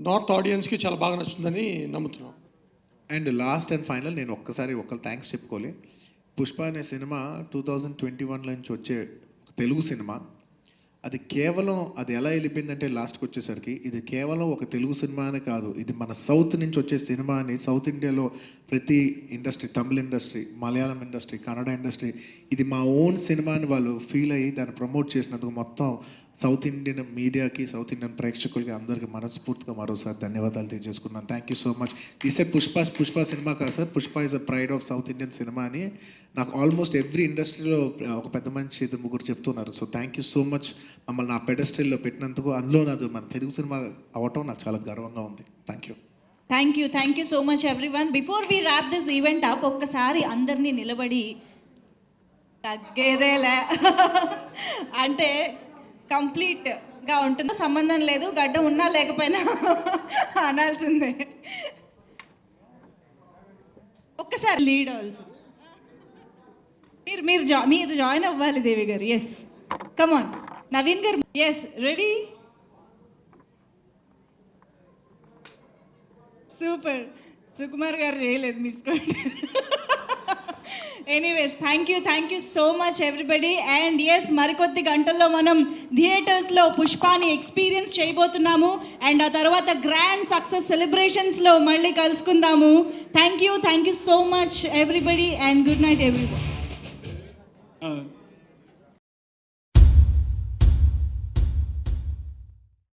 నార్త్ ఆడియన్స్కి చాలా బాగా నచ్చుతుందని నమ్ముతున్నాం.
అండ్ లాస్ట్ అండ్ ఫైనల్ నేను ఒక్కసారి థ్యాంక్స్ చెప్పుకోవాలి. పుష్ప అనే సినిమా 2021 నుంచి వచ్చే తెలుగు సినిమా, అది కేవలం అది ఎలా వెళ్ళిపోయిందంటే లాస్ట్కి వచ్చేసరికి ఇది కేవలం ఒక తెలుగు సినిమానే కాదు, ఇది మన సౌత్ నుంచి వచ్చే సినిమా అని సౌత్ ఇండియాలో ప్రతి industry, Tamil industry, Malayalam industry, Kannada industry, ఇది మా ఓన్ సినిమా అని వాళ్ళు ఫీల్ అయ్యి దాన్ని ప్రమోట్ చేసినందుకు మొత్తం సౌత్ ఇండియన్ మీడియాకి, సౌత్ ఇండియన్ ప్రేక్షకులకి అందరికీ మనస్ఫూర్తిగా మరోసారి ధన్యవాదాలు తెలియజేసుకున్నాను. Thank you so much. ఈ సెట్ పుష్ప సినిమా కాదు sir, Pushpa is a pride of south Indian cinema అని నాకు ఆల్మోస్ట్ ఎవ్రీ ఇండస్ట్రీలో ఒక పెద్ద మనిషి 2-3 చెప్తున్నారు. So thank you so much మమ్మల్ని ఆ పెడస్ట్రీలో పెట్టినందుకు. అందులో నాది మన తెలుగు సినిమా అవ్వటం నాకు చాలా గర్వంగా ఉంది. Thank you.
Thank you so much everyone. Before we rap this event up, ఒక్కసారి అందరినీ నిలబడి తగ్గేదేలే అంటే కంప్లీట్గా ఉంటుంది, సంబంధం లేదు, గడ్డ ఉన్నా లేకపోయినా అనాల్సిందే. ఒక్కసారి లీడ్ ఆల్సో. మీరు జాయిన్ అవ్వాలి దేవి గారు. ఎస్ కమాన్ నవీన్ గారు. Yes ready. సూపర్. సుకుమార్ గారు చేయలేదు, miss anyways thank you so much everybody. And yes మరికొద్ది గంటల్లో మనం థియేటర్స్లో పుష్పాని ఎక్స్పీరియన్స్ చేయబోతున్నాము. అండ్ ఆ తర్వాత గ్రాండ్ సక్సెస్ సెలబ్రేషన్స్లో మళ్ళీ కలుసుకుందాము. Thank you so much everybody and good night everybody.